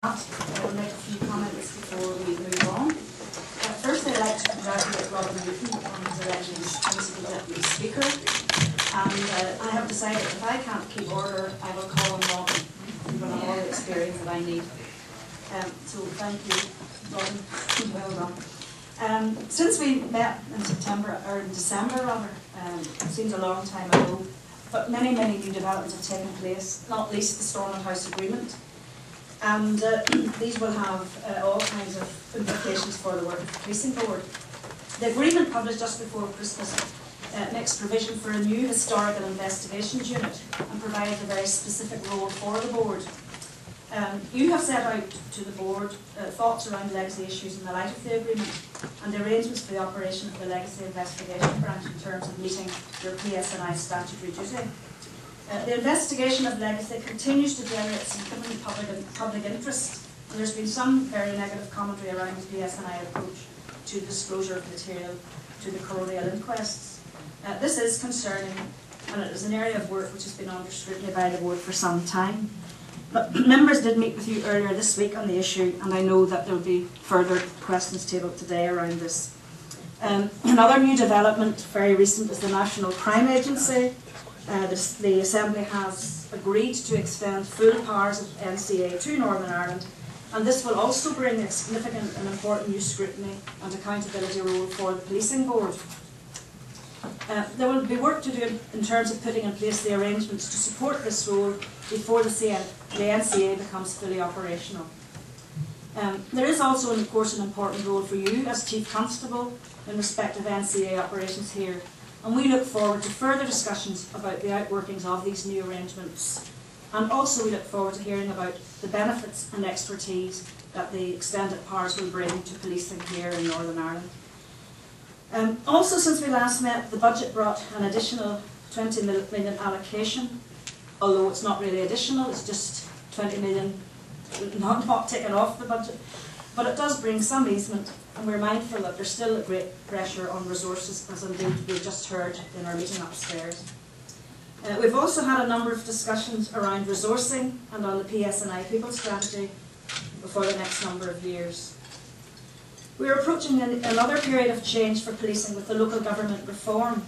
I would make a few comments before we move on. Firstly, I'd like to congratulate Robin Newton on his election as Principal Deputy Speaker. And I have decided if I can't keep order, I will call on Robin. He's got all the experience that I need. So thank you, Robin. Well done. Since we met in September, or in December rather, it seems a long time ago, but many new developments have taken place, not least the Stormont House Agreement. And these will have all kinds of implications for the work of the Policing Board. The agreement published just before Christmas makes provision for a new historical investigations unit and provides a very specific role for the board. You have set out to the board thoughts around legacy issues in the light of the agreement and the arrangements for the operation of the Legacy Investigation Branch in terms of meeting your PSNI statutory duty. The investigation of legacy continues to generate significant public interest, and there's been some very negative commentary around the PSNI approach to disclosure of material to the coronial inquests. This is concerning, and it is an area of work which has been under scrutiny by the board for some time. But members did meet with you earlier this week on the issue, and I know that there will be further questions tabled today around this. Another new development, very recent, is the National Crime Agency. The Assembly has agreed to extend full powers of NCA to Northern Ireland, and this will also bring a significant and important new scrutiny and accountability role for the Policing Board. There will be work to do in terms of putting in place the arrangements to support this role before the NCA becomes fully operational. There is also, of course, an important role for you as Chief Constable in respect of NCA operations here. And we look forward to further discussions about the outworkings of these new arrangements. And also we look forward to hearing about the benefits and expertise that the extended powers will bring to policing here in Northern Ireland. Also, since we last met, the budget brought an additional 20 million allocation, although it's not really additional, it's just 20 million not taken off the budget. But it does bring some easement, and we're mindful that there's still a great pressure on resources, as indeed we've just heard in our meeting upstairs. We've also had a number of discussions around resourcing and on the PSNI People Strategy for the next number of years. We're approaching another period of change for policing with the local government reform,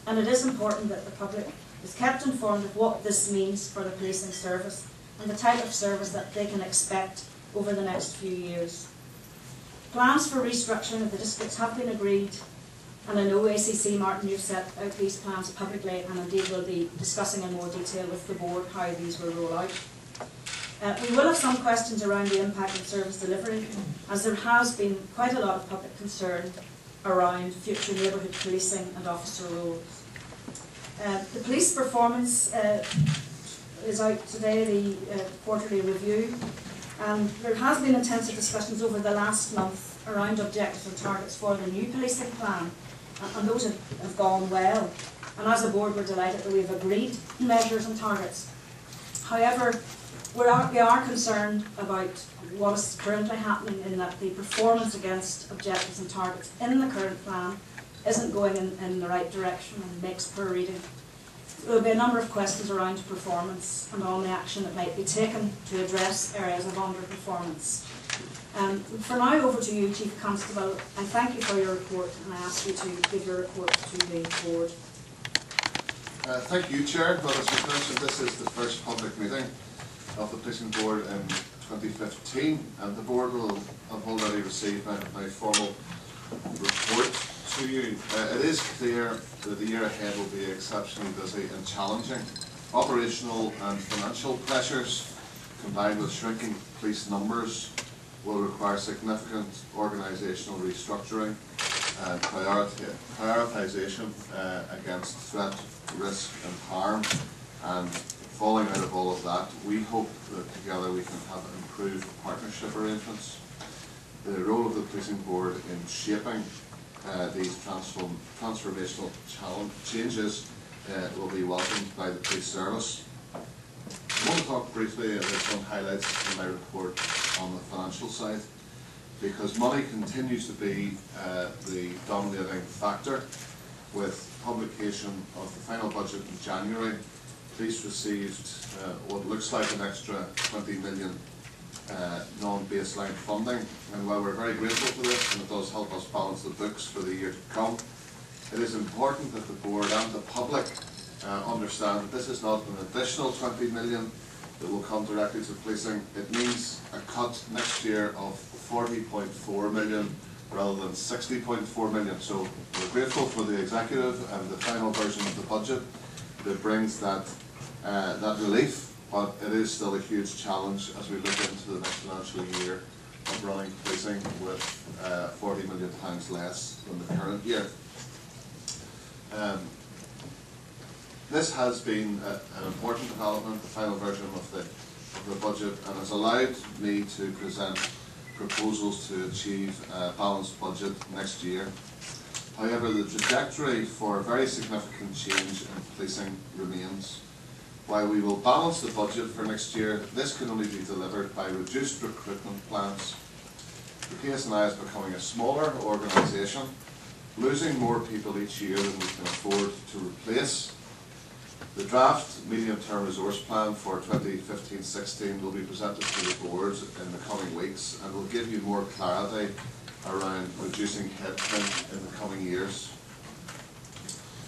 and it is important that the public is kept informed of what this means for the policing service and the type of service that they can expect over the next few years. Plans for restructuring of the districts have been agreed, and I know ACC Martin, you've set out these plans publicly, and indeed will be discussing in more detail with the board how these will roll out. We will have some questions around the impact on service delivery, as there has been quite a lot of public concern around future neighbourhood policing and officer roles. The police performance is out today, the quarterly review. And there has been intensive discussions over the last month around objectives and targets for the new policing plan, and those have gone well. And as a board, we're delighted that we've agreed measures and targets. However, we are concerned about what is currently happening, in that the performance against objectives and targets in the current plan isn't going in the right direction and makes poor reading. There will be a number of questions around performance and on the action that might be taken to address areas of underperformance. For now, over to you, Chief Constable. I thank you for your report, and I ask you to give your report to the board. Thank you, Chair. Well, as you mentioned, this is the first public meeting of the Policing Board in 2015, and the board will have already received my formal report to you. It is clear that the year ahead will be exceptionally busy and challenging. Operational and financial pressures, combined with shrinking police numbers, will require significant organisational restructuring and prioritisation against threat, risk and harm. And falling out of all of that, we hope that together we can have improved partnership arrangements. The role of the Policing Board in shaping these transformational changes will be welcomed by the police service. I want to talk briefly about some highlights in my report on the financial side, because money continues to be the dominating factor. With publication of the final budget in January, police received what looks like an extra 20 million non-baseline funding. And while we're very grateful for this, and it does help us balance the books for the year to come, it is important that the board and the public understand that this is not an additional 20 million that will come directly to policing. It means a cut next year of 40.4 million rather than 60.4 million. So we're grateful for the executive and the final version of the budget that brings that relief, but it is still a huge challenge as we look into the next financial year of running policing with £40 million less than the current year. This has been an important development, the final version of the budget, and has allowed me to present proposals to achieve a balanced budget next year. However, the trajectory for a very significant change in policing remains. While we will balance the budget for next year, this can only be delivered by reduced recruitment plans. The PSNI is becoming a smaller organisation, losing more people each year than we can afford to replace. The draft medium-term resource plan for 2015-16 will be presented to the board in the coming weeks and will give you more clarity around reducing headcount in the coming years.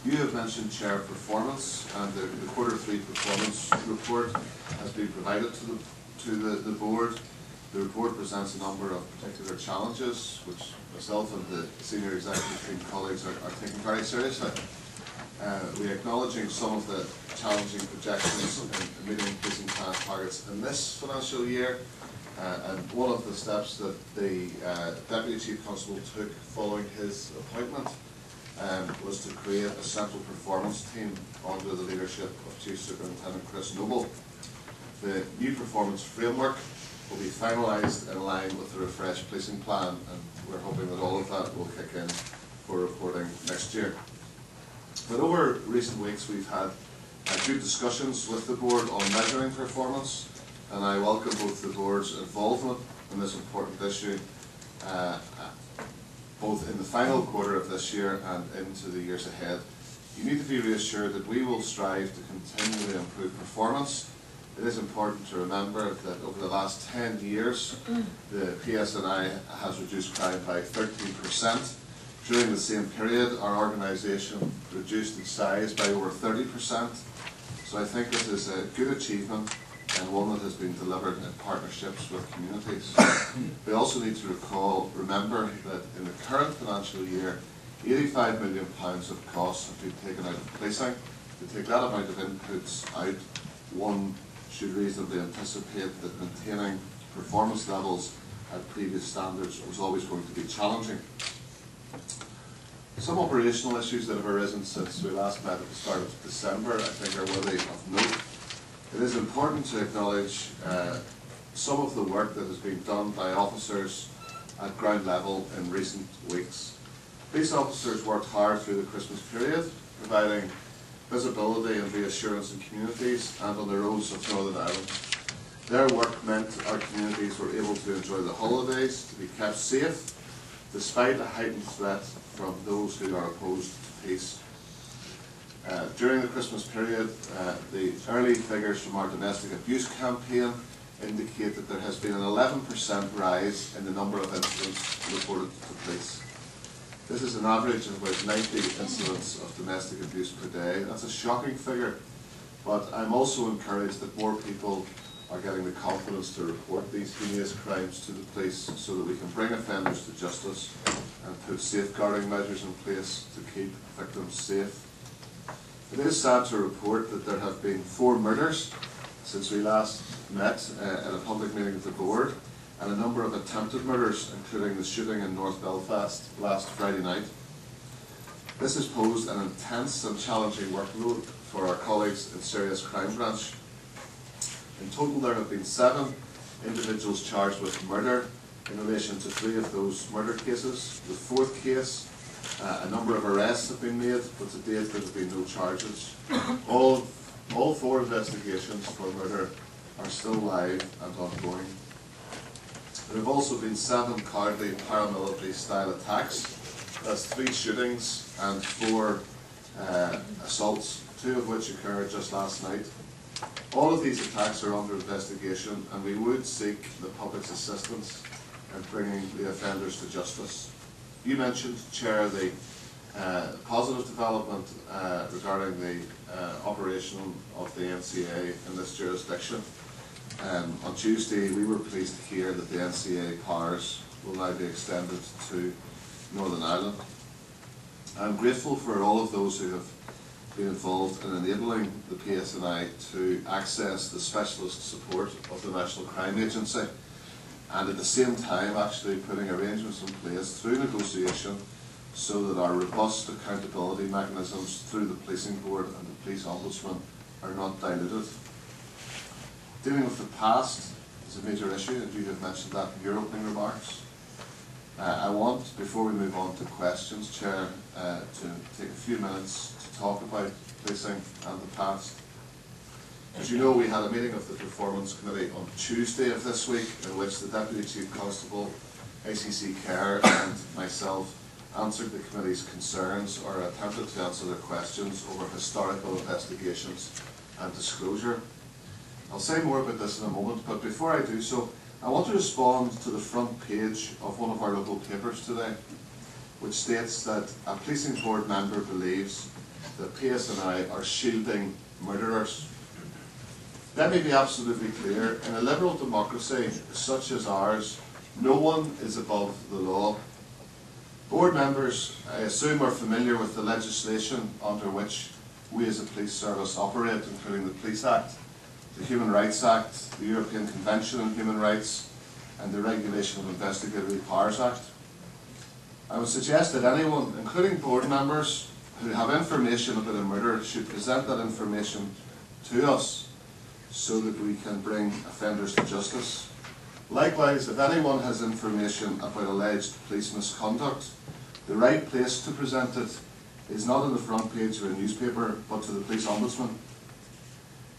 You have mentioned Chair performance, and the Q3 performance report has been provided to the board. The report presents a number of particular challenges which myself and the senior executive team colleagues are taking very seriously. We are acknowledging some of the challenging projections in meeting policing plan targets in this financial year, and one of the steps that the Deputy Chief Constable took following his appointment was to create a central performance team under the leadership of Chief Superintendent Chris Noble. The new performance framework will be finalised in line with the refreshed policing plan, and we're hoping that all of that will kick in for reporting next year. But over recent weeks we've had good discussions with the board on measuring performance, and I welcome both the board's involvement in this important issue, both in the final quarter of this year and into the years ahead. You need to be reassured that we will strive to continually improve performance. It is important to remember that over the last 10 years, the PSNI has reduced crime by 13%. During the same period, our organisation reduced its size by over 30%. So I think this is a good achievement and one that has been delivered in partnerships with communities. We also need to remember that in the current financial year, £85 million of costs have been taken out of policing. To take that amount of inputs out, one should reasonably anticipate that maintaining performance levels at previous standards was always going to be challenging. Some operational issues that have arisen since we last met at the start of December, I think, are worthy of note. It is important to acknowledge some of the work that has been done by officers at ground level in recent weeks. Police officers worked hard through the Christmas period, providing visibility and reassurance in communities and on the roads of Northern Ireland. Their work meant our communities were able to enjoy the holidays, to be kept safe, despite a heightened threat from those who are opposed to peace. During the Christmas period, the early figures from our domestic abuse campaign indicate that there has been an 11% rise in the number of incidents reported to police. This is an average of about 90 incidents of domestic abuse per day. That's a shocking figure, but I'm also encouraged that more people are getting the confidence to report these heinous crimes to the police so that we can bring offenders to justice and put safeguarding measures in place to keep victims safe. It is sad to report that there have been 4 murders since we last met at a public meeting of the board, and a number of attempted murders, including the shooting in North Belfast last Friday night. This has posed an intense and challenging workload for our colleagues in Serious Crime Branch. In total, there have been 7 individuals charged with murder in relation to 3 of those murder cases. The 4th case, a number of arrests have been made, but to date there have been no charges. All 4 investigations for murder are still live and ongoing. There have also been 7 cowardly paramilitary style attacks. That's 3 shootings and 4 assaults, 2 of which occurred just last night. All of these attacks are under investigation, and we would seek the public's assistance in bringing the offenders to justice. You mentioned, Chair, the positive development regarding the operation of the NCA in this jurisdiction. On Tuesday, we were pleased to hear that the NCA powers will now be extended to Northern Ireland. I'm grateful for all of those who have been involved in enabling the PSNI to access the specialist support of the National Crime Agency, and at the same time actually putting arrangements in place through negotiation so that our robust accountability mechanisms through the Policing Board and the Police Ombudsman are not diluted. Dealing with the past is a major issue, and you have mentioned that in your opening remarks. I want, before we move on to questions, Chair, to take a few minutes to talk about policing and the past. As you know, we had a meeting of the Performance Committee on Tuesday of this week, in which the Deputy Chief Constable, ACC Kerr, and myself answered the committee's concerns or attempted to answer their questions over historical investigations and disclosure. I'll say more about this in a moment, but before I do so, I want to respond to the front page of one of our local papers today, which states that a Policing Board member believes that PSNI are shielding murderers. Let me be absolutely clear. In a liberal democracy such as ours, no one is above the law. Board members, I assume, are familiar with the legislation under which we as a police service operate, including the Police Act, the Human Rights Act, the European Convention on Human Rights, and the Regulation of Investigatory Powers Act. I would suggest that anyone, including board members, who have information about a murder should present that information to us so that we can bring offenders to justice. Likewise, if anyone has information about alleged police misconduct, the right place to present it is not on the front page of a newspaper, but to the Police Ombudsman.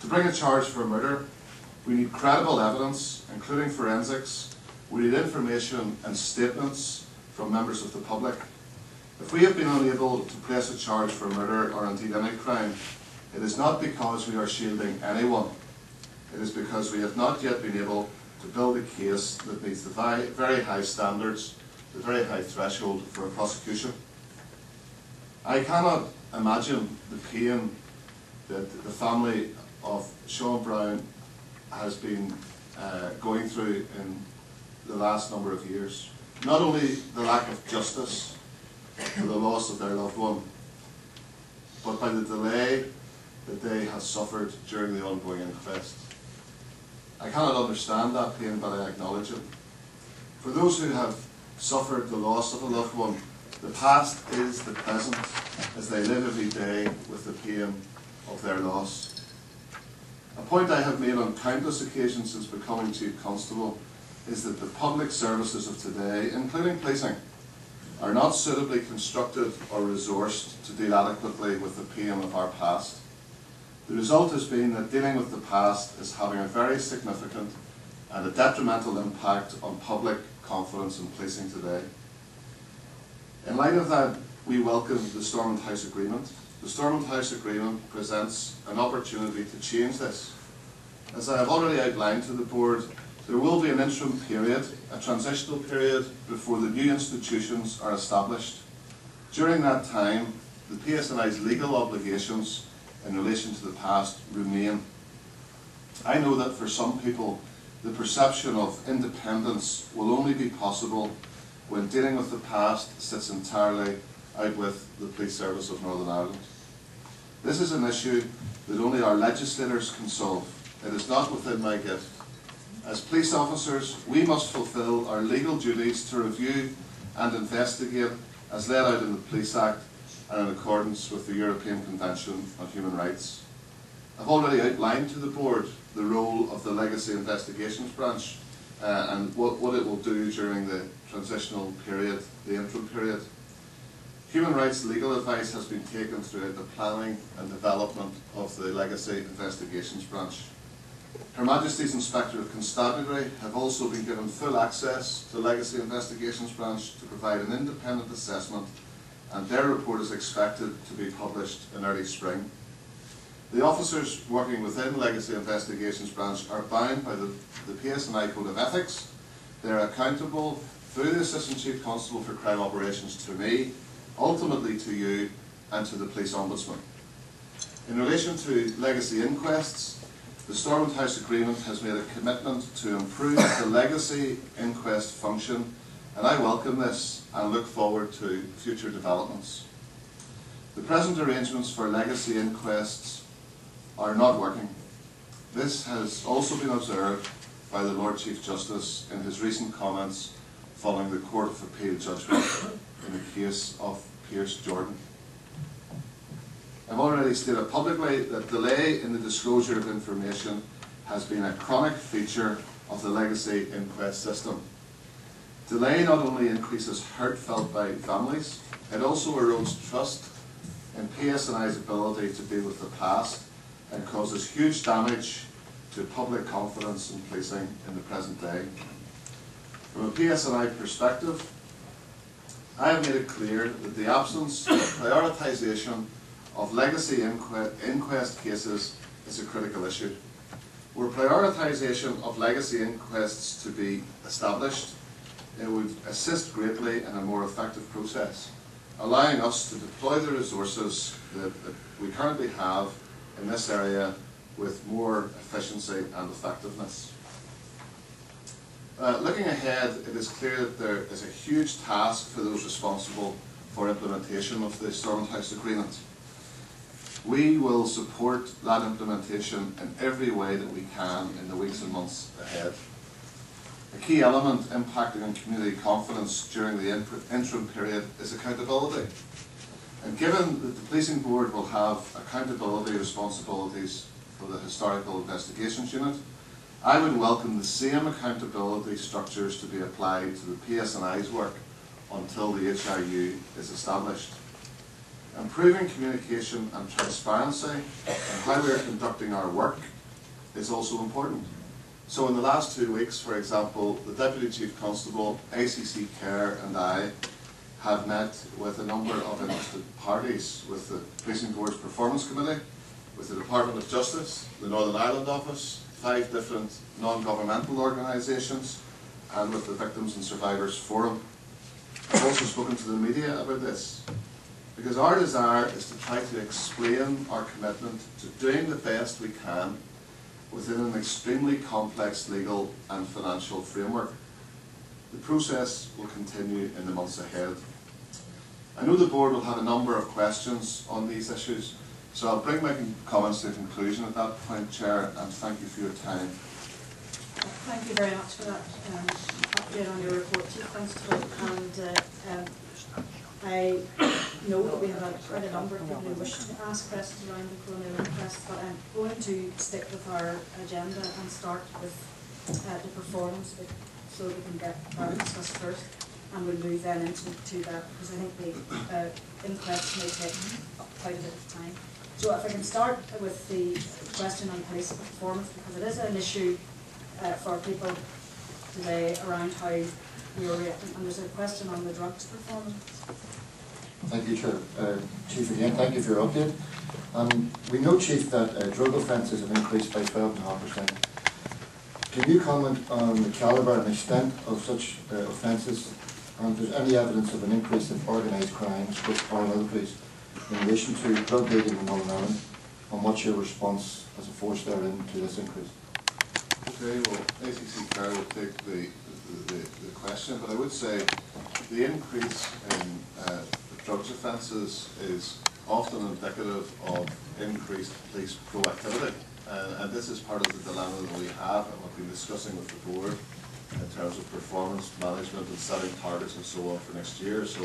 To bring a charge for murder, we need credible evidence, including forensics. We need information and statements from members of the public. If we have been unable to press a charge for murder or indeed any crime, it is not because we are shielding anyone. It is because we have not yet been able to build a case that meets the very high standards, the very high threshold for a prosecution. I cannot imagine the pain that the family of Sean Brown has been going through in the last number of years. Not only the lack of justice for the loss of their loved one, but by the delay that they have suffered during the ongoing inquest. I cannot understand that pain, but I acknowledge it. For those who have suffered the loss of a loved one, the past is the present as they live every day with the pain of their loss. A point I have made on countless occasions since becoming Chief Constable is that the public services of today, including policing, are not suitably constructed or resourced to deal adequately with the pain of our past. The result has been that dealing with the past is having a very significant and a detrimental impact on public confidence in policing today. In light of that, we welcome the Stormont House Agreement. The Stormont House Agreement presents an opportunity to change this. As I have already outlined to the Board, there will be an interim period, a transitional period, before the new institutions are established. During that time, the PSNI's legal obligations in relation to the past remain. I know that for some people, the perception of independence will only be possible when dealing with the past sits entirely out with the Police Service of Northern Ireland. This is an issue that only our legislators can solve. It is not within my gift. As police officers, we must fulfil our legal duties to review and investigate as laid out in the Police Act and in accordance with the European Convention on Human Rights. I've already outlined to the Board the role of the Legacy Investigations Branch and what it will do during the transitional period, the interim period. Human rights legal advice has been taken throughout the planning and development of the Legacy Investigations Branch. Her Majesty's Inspector of Constabulary have also been given full access to the Legacy Investigations Branch to provide an independent assessment, and their report is expected to be published in early spring. The officers working within Legacy Investigations Branch are bound by the PSNI Code of Ethics. They are accountable through the Assistant Chief Constable for Crime Operations to me, ultimately to you, and to the Police Ombudsman. In relation to legacy inquests, the Stormont House Agreement has made a commitment to improve the legacy inquest function, and I welcome this and look forward to future developments. The present arrangements for legacy inquests are not working. This has also been observed by the Lord Chief Justice in his recent comments following the Court of Appeal judgment in the case of Pierce Jordan. I've already stated publicly that delay in the disclosure of information has been a chronic feature of the legacy inquest system. Delay not only increases hurt felt by families, it also erodes trust in PSNI's ability to deal with the past and causes huge damage to public confidence in policing in the present day. From a PSNI perspective, I have made it clear that the absence of prioritisation of legacy inquest cases is a critical issue. Were prioritisation of legacy inquests to be established, it would assist greatly in a more effective process, allowing us to deploy the resources that we currently have in this area with more efficiency and effectiveness. Looking ahead, it is clear that there is a huge task for those responsible for implementation of the Stormont House Agreement. We will support that implementation in every way that we can in the weeks and months ahead. A key element impacting on community confidence during the interim period is accountability. And given that the Policing Board will have accountability responsibilities for the Historical Investigations Unit, I would welcome the same accountability structures to be applied to the PSNI's work until the HIU is established. Improving communication and transparency in how we are conducting our work is also important. So in the last 2 weeks, for example, the Deputy Chief Constable, ACC Care and I have met with a number of interested parties, with the Policing Board's Performance Committee, with the Department of Justice, the Northern Ireland Office, 5 different non-governmental organisations, and with the Victims and Survivors Forum. I've also spoken to the media about this, because our desire is to try to explain our commitment to doing the best we can within an extremely complex legal and financial framework. The process will continue in the months ahead. I know the Board will have a number of questions on these issues, so I'll bring my comments to a conclusion at that point, Chair, and thank you for your time. Thank you very much for that update on your report, Chief Constable. And I know that we have quite a number of people who wish to ask questions around the colonial inquest, but I'm going to stick with our agenda and start with the performance, so we can get that discussed first, and we'll move then into that, because I think the inquest may take quite a bit of time. So if I can start with the question on police performance, because it is an issue for people today around how we are reacting, and there's a question on the drugs performance. Thank you, Chair. Chief, again, thank you for your update. We know, Chief, that drug offences have increased by 12.5%. Can you comment on the calibre and extent of such offences, and if there's any evidence of an increase in organised crimes with paramilitaries in relation to drug dealing in Northern Ireland, and what's your response as a force therein to this increase? Okay, well, ACC Care will take the question, but I would say the increase in drugs offences is often indicative of increased police proactivity, and this is part of the dilemma that we have and what we've been discussing with the Board in terms of performance management and setting targets and so on for next year. So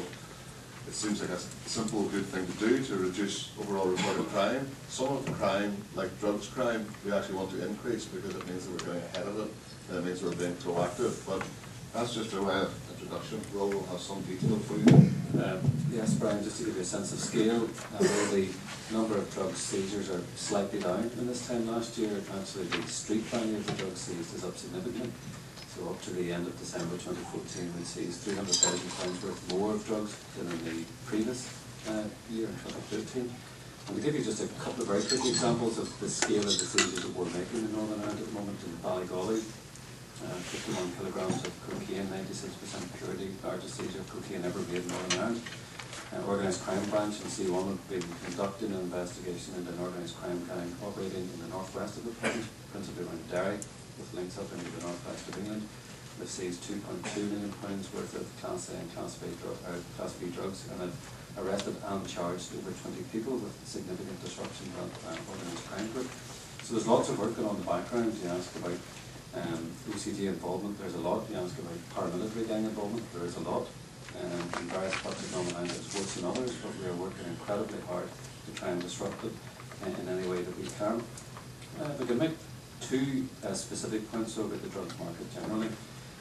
it seems like a simple, good thing to do to reduce overall reported crime. Some of the crime, like drugs crime, we actually want to increase because it means that we're getting ahead of it, and it means we're being proactive. But that's just a way of introduction. Will have some detail for you. Yes, Brian, just to give you a sense of scale, the number of drug seizures are slightly down from this time last year. Actually, the street value of the drugs seized is up significantly. So up to the end of December 2014, we seized £300,000 worth more of drugs than in the previous year in 2013. And to give you just a couple of very quick examples of the scale of the seizures that we're making in Northern Ireland at the moment, in Ballygolly, 51 kilograms of cocaine, 96% purity, largest seizure of cocaine ever made in Northern Ireland. Organised crime branch in C1 have been conducting an investigation into an organised crime gang operating in the northwest of the province, principally around Derry, with links up into the northwest of England. They've seized £2.2 million worth of Class A and Class B drugs, and have arrested and charged over 20 people with significant disruption to that organised crime group. So there's lots of work going on in the background. You ask about OCG involvement, there's a lot. You ask about paramilitary gang involvement, there is a lot. In various parts of Northern Ireland, it's worse than others, but we are working incredibly hard to try and disrupt it in any way that we can. We can make two specific points over the drugs market generally.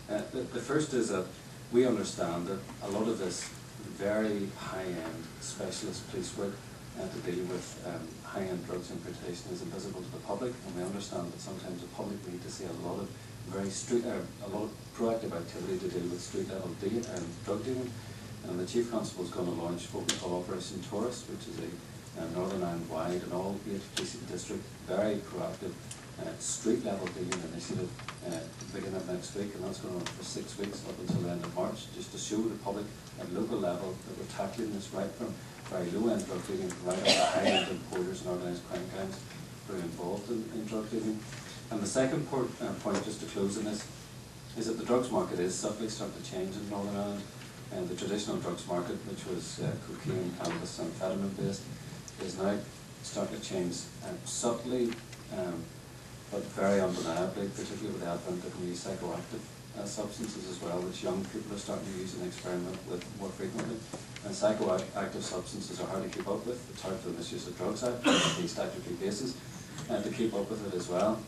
The first is that we understand that a lot of this very high-end specialist police work to deal with high-end drugs importation is invisible to the public, and we understand that sometimes the public need to see a lot of proactive activity to deal with street-level drug dealing. And the Chief Constable is going to launch what we call Operation Taurus, which is a Northern Ireland-wide and all 8 policing district, very proactive street-level dealing initiative beginning next week, and that's going on for 6 weeks up until the end of March, just to show the public at local level that we're tackling this right from very low-end drug dealing right up to high-end importers and organised crime gangs who are involved in drug dealing. And the second point, just to close on this, is that the drugs market is subtly starting to change in Northern Ireland. And the traditional drugs market, which was cocaine, cannabis, and amphetamine based, is now starting to change subtly, but very undeniably, particularly with the advent of new psychoactive substances as well, which young people are starting to use and experiment with more frequently. And psychoactive substances are hard to keep up with. It's hard for the Misuse of Drugs Act on a statutory basis to keep up with it as well.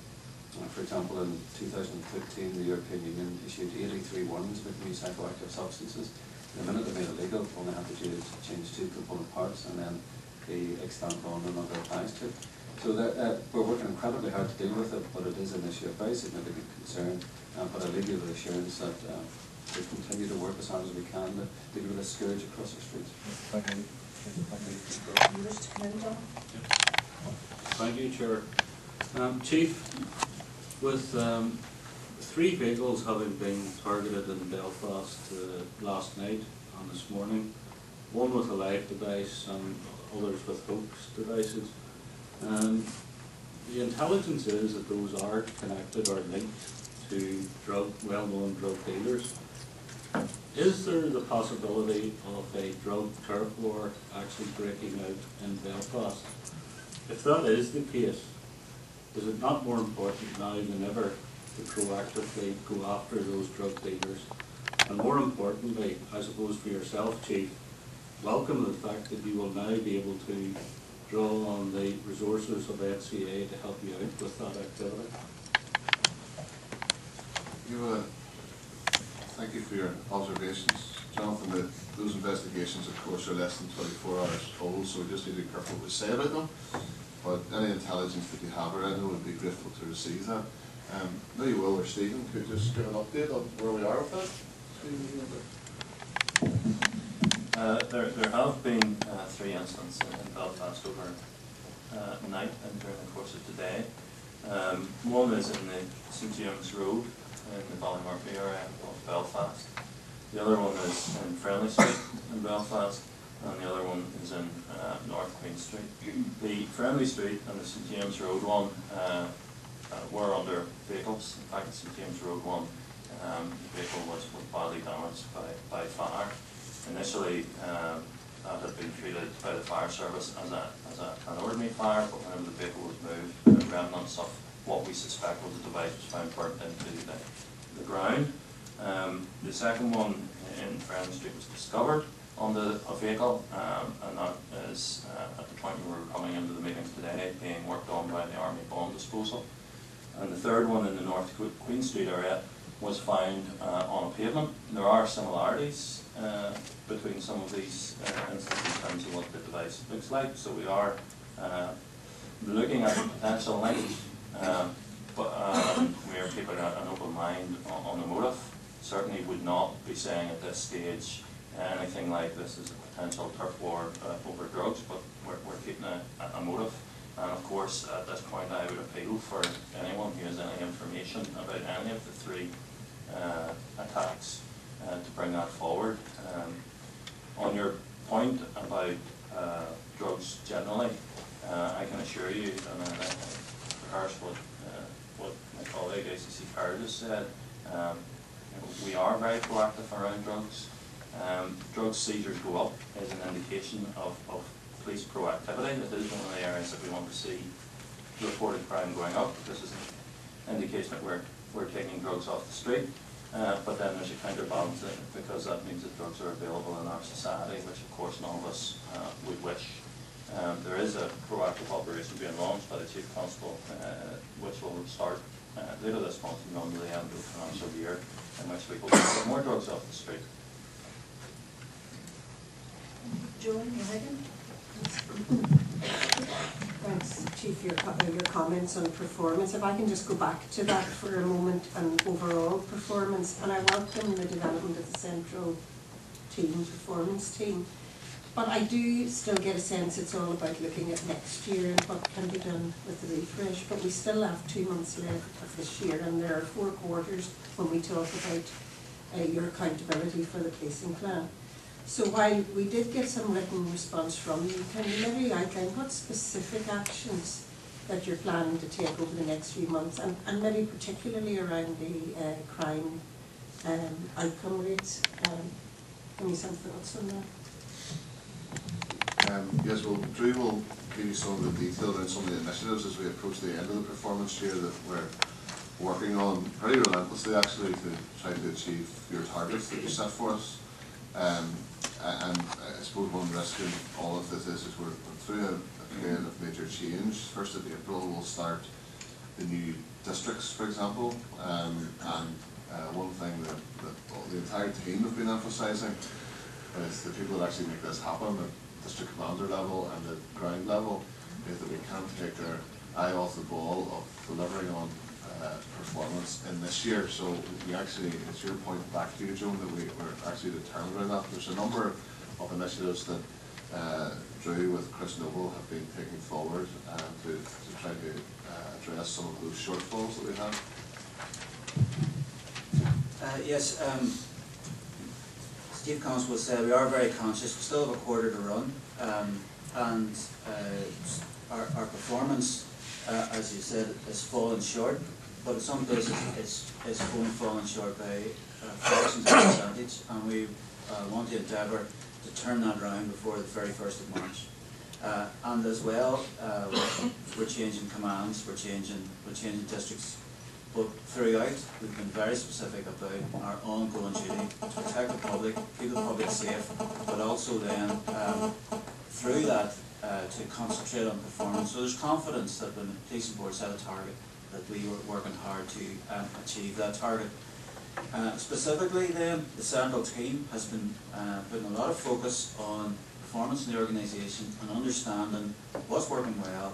For example, in 2015, the European Union issued 83 warnings about new psychoactive substances. The minute they're made illegal, only have to change 2 component parts, and then the extant law no longer applies to it. So we're working incredibly hard to deal with it, but it is an issue of very significant concern. But I leave you with the assurance that we continue to work as hard as we can to deal with a scourge across our streets. Thank you. You wish to come in, John? Thank you, Chair. Chief, with 3 vehicles having been targeted in Belfast last night and this morning, one with a live device and others with hoax devices, the intelligence is that those are connected or linked to well-known drug dealers. Is there the possibility of a drug turf war actually breaking out in Belfast? If that is the case, is it not more important now than ever to proactively go after those drug dealers? And more importantly, I suppose for yourself, Chief, welcome the fact that you will now be able to draw on the resources of FCA to help you out with that activity. Thank you for your observations, Jonathan. Those investigations, of course, are less than 24 hours old, so we just need to be careful what we say about them. But any intelligence that you have around them, would be grateful to receive that. Maybe Will or Stephen could just give an update on where we are with that. There have been 3 incidents in Belfast over night and during the course of today. One is in the St James Road in the Ballymurphy area of Belfast. The other one is in Friendly Street in Belfast, and the other one is in North Queen Street. The Friendly Street and the St James Road one were under vehicles. In fact, the St James Road one, the vehicle was badly damaged by fire. Initially, that had been treated by the fire service as an ordinary fire, but whenever the vehicle was moved, the remnants of what we suspect was a device was found burnt into the ground. The second one in Friendly Street was discovered on a vehicle, and that is at the point where we were coming into the meetings today, being worked on by the Army Bomb Disposal. And the third one in the North Queen Street area was found on a pavement. There are similarities between some of these instances in terms of what the device looks like, so we are looking at the potential link, but we are keeping an open mind on the motive. Certainly would not be saying at this stage anything like this is a potential turf war over drugs, but we're keeping a motive. And of course, at this point, I would appeal for anyone who has any information about any of the three attacks to bring that forward. On your point about drugs generally, I can assure you, and I rehearse what my colleague ACC Carr just said, we are very proactive around drugs. Drug seizures go up is an indication of police proactivity. It is one of the areas that we want to see reported crime going up. This is an indication that we're taking drugs off the street. But then there's a counterbalance to it, because that means that drugs are available in our society, which of course none of us would wish. There is a proactive operation being launched by the Chief Constable, which will start later this month and run to the end of the financial year, in which we will get more drugs off the street. Joan, Megan? Thanks, Chief, your comments on performance. If I can just go back to that for a moment, and overall performance, and I welcome the development of the central team, performance team, but I do still get a sense it's all about looking at next year and what can be done with the refresh, but we still have 2 months left of this year, and there are 4 quarters when we talk about your accountability for the policing plan. So while we did get some written response from you, can you maybe outline what specific actions that you're planning to take over the next few months, and maybe particularly around the crime outcome rates? Give me some thoughts on that. Yes, well, Drew will give you some of the detail around some of the initiatives as we approach the end of the performance year that we're working on pretty relentlessly, actually, to try to achieve your targets that you set for us. And I suppose one risk in all of this is we're through a period of major change. 1st of April we'll start the new districts, for example, and one thing that the entire team have been emphasising is the people that actually make this happen at district commander level and at ground level is that we can't take our eye off the ball of delivering on performance in this year. So we actually, it's your point back to you, Joan, that we're actually determined by that. There's a number of initiatives that Drew with Chris Noble have been taking forward to try to address some of those shortfalls that we have. Yes, Chief Constable said we are very conscious. We still have a quarter to run, and our performance, as you said, has fallen short. But in some cases, it's only fallen short by fractions of a percentage, and we want to endeavour to turn that around before the very 1st of March. And as well, we're changing commands, we're changing districts. But throughout, we've been very specific about our ongoing duty to protect the public, keep the public safe, but also then through that to concentrate on performance. So there's confidence that when the policing board set a target, that we were working hard to achieve that target. Specifically then, the central team has been putting a lot of focus on performance in the organisation and understanding what's working well,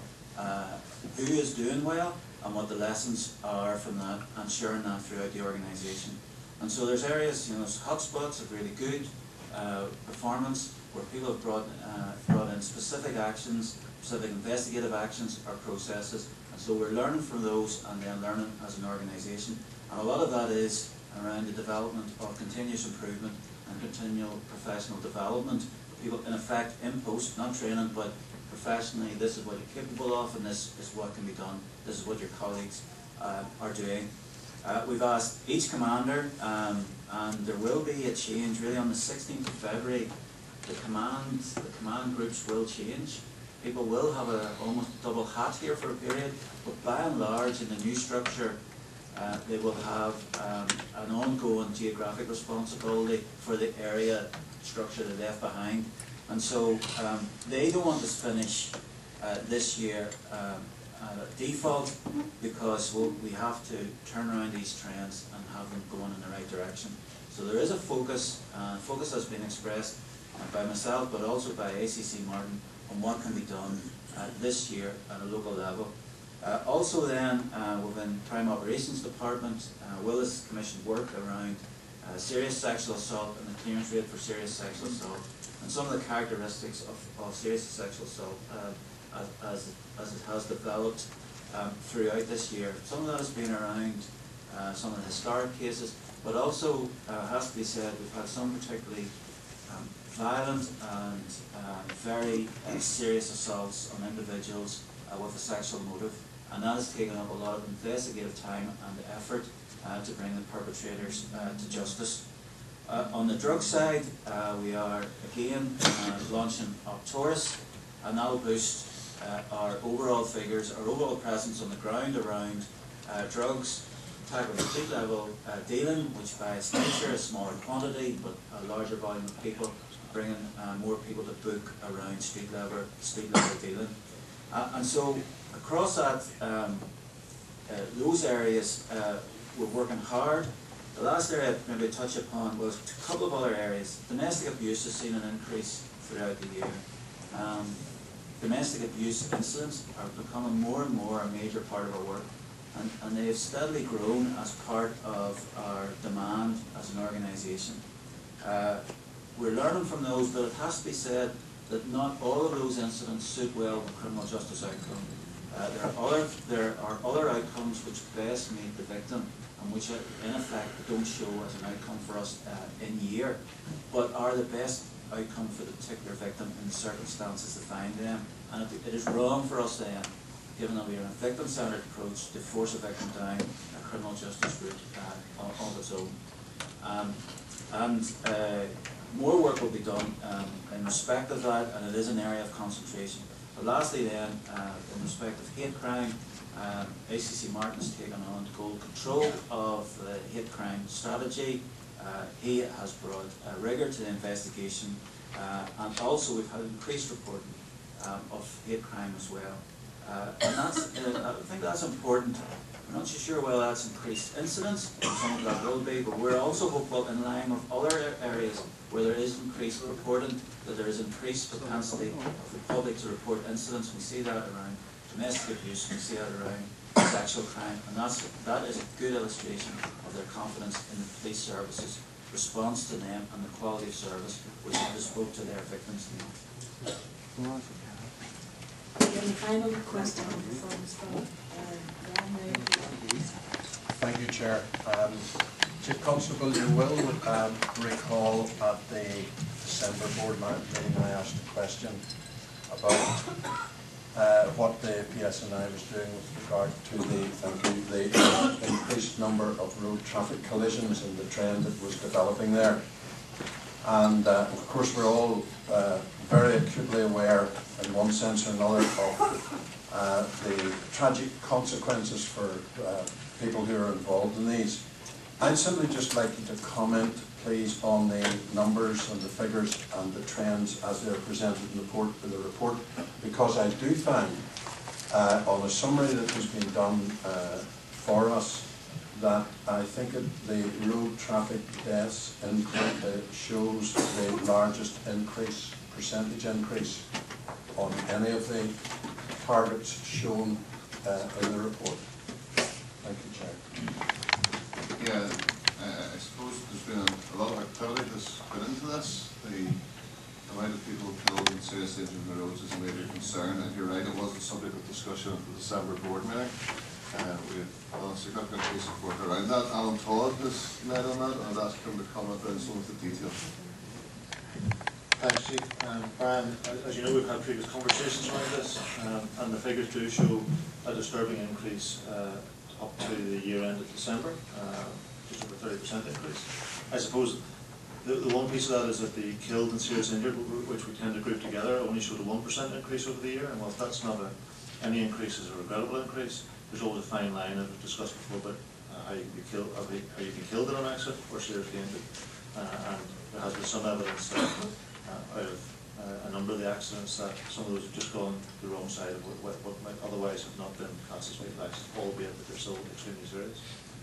who is doing well, and what the lessons are from that, and sharing that throughout the organisation. And so there's areas, hotspots of really good performance where people have brought in specific actions, specific investigative actions or processes. And so we're learning from those and then learning as an organisation. And a lot of that is around the development of continuous improvement and continual professional development. People, in effect, in post, not training, but professionally, this is what you're capable of, and this is what can be done. This is what your colleagues are doing. We've asked each commander, and there will be a change really on the 16th of February. The command groups will change. People will have almost a double hat here for a period, but by and large, in the new structure, they will have an ongoing geographic responsibility for the area structure they left behind. And so they don't want to finish this year at default, because we have to turn around these trends and have them going in the right direction. So there is a focus. Focus has been expressed by myself, but also by ACC Martin, on what can be done this year at a local level. Also then, within Crime Operations Department, Willis commissioned work around serious sexual assault and the clearance rate for serious sexual assault, and some of the characteristics of serious sexual assault as it has developed throughout this year. Some of that has been around some of the historic cases, but also has to be said, we've had some particularly violent and very serious assaults on individuals with a sexual motive, and that has taken up a lot of investigative time and effort to bring the perpetrators to justice. On the drug side, we are again launching Optoris, and that will boost our overall figures, our overall presence on the ground around drugs, tackling street level dealing, which by its nature is smaller quantity but a larger volume of people, bringing more people to book around street level dealing. And so across that, those areas, we're working hard. The last area I'd maybe touch upon was a couple of other areas. Domestic abuse has seen an increase throughout the year. Domestic abuse incidents are becoming more and more a major part of our work, and they have steadily grown as part of our demand as an organisation. We're learning from those, but it has to be said that not all of those incidents suit well the criminal justice outcome. There are other outcomes which best meet the victim and which in effect don't show as an outcome for us in year, but are the best outcome for the particular victim in the circumstances that find them. And it is wrong for us then, given that we are in a victim-centred approach, to force a victim down a criminal justice route of its own. More work will be done in respect of that, and it is an area of concentration. But lastly then, in respect of hate crime, ACC Martin has taken on to hold control of the hate crime strategy. He has brought rigour to the investigation, and also we've had increased reporting of hate crime as well. And that's, I think that's important. We're not too sure whether that's increased incidents, some of that will be, but we're also hopeful in line with other areas where there is increased reporting, that there is increased propensity of the public to report incidents. We see that around domestic abuse, we see that around sexual crime, and that is a good illustration of their confidence in the police services, response to them, and the quality of service which is bespoke to their victims' needs. Any final question from Thank you, Chair. Chief Constable, you will recall at the December board meeting I asked a question about what the PSNI was doing with regard to the increased number of road traffic collisions and the trend that was developing there. And of course we're all very acutely aware, in one sense or another, of the tragic consequences for people who are involved in these. I'd simply just like you to comment, please, on the numbers and the figures and the trends as they're presented in the report, because I do find, on a summary that has been done for us, that I think the road traffic deaths shows the largest increase, percentage increase, on any of the targets shown in the report. Thank you, Chair. Yeah, I suppose there's been a lot of activity that's put into this. The amount of people killed and seriously injured on the roads is a major concern, and you're right, it was a subject of discussion at the December board meeting. We have a significant piece of work around that. Alan Todd has led on that, and I'd ask him to comment on some of the detail. Thanks, Chief. Brian, as you know, we've had previous conversations around this, and the figures do show a disturbing increase up to the year end of December, just over 30% increase. I suppose the one piece of that is that the killed and seriously injured, which we tend to group together, only showed a 1% increase over the year, and whilst that's not any increase is a regrettable increase, there's always a fine line, as we've discussed before, about how you can be killed, how you can be killed in an accident or seriously injured, and there has been some evidence that out of a number of the accidents that some of those have just gone the wrong side of what might otherwise have not been classified accidents, albeit that they're still extremely serious.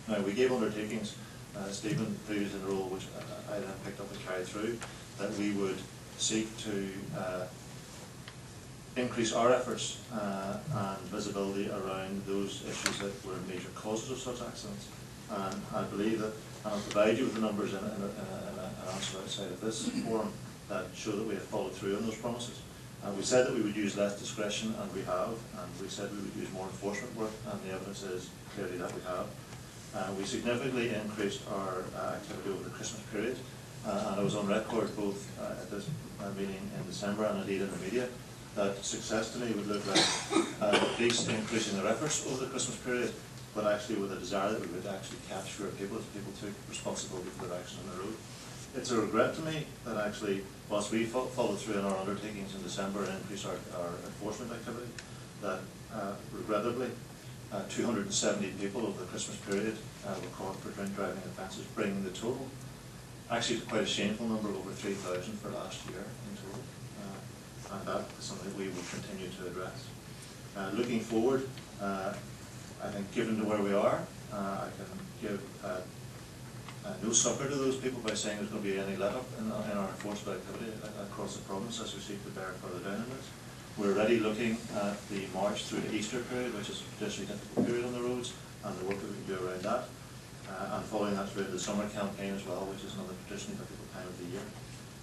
Now, we gave undertakings, Stephen previously in the role, which I then picked up and carried through, that we would seek to increase our efforts and visibility around those issues that were major causes of such accidents. And I believe that And I'll provide you with the numbers in an answer outside of this forum that show that we have followed through on those promises. We said that we would use less discretion, and we have, and we said we would use more enforcement work, and the evidence is clearly that we have. We significantly increased our activity over the Christmas period, and I was on record both at this meeting in December and indeed in the media that success to me would look like at least increasing their efforts over the Christmas period, but actually with a desire that we would actually catch fewer people as people took responsibility for their action on the road. It's a regret to me that actually, whilst we followed through on our undertakings in December and increased our enforcement activity, that regrettably 270 people over the Christmas period were caught for drink driving offences, bringing the total actually to quite a shameful number, over 3,000 for last year in total. And that is something we will continue to address. Looking forward, I think given to where we are, I can give no succour to those people by saying there's going to be any let-up in our enforcement activity across the province as we seek to bear further down on this. We're already looking at the March through to Easter period, which is a traditionally difficult period on the roads, and the work that we can do around that. And following that through to the summer campaign as well, which is another traditionally difficult time of the year.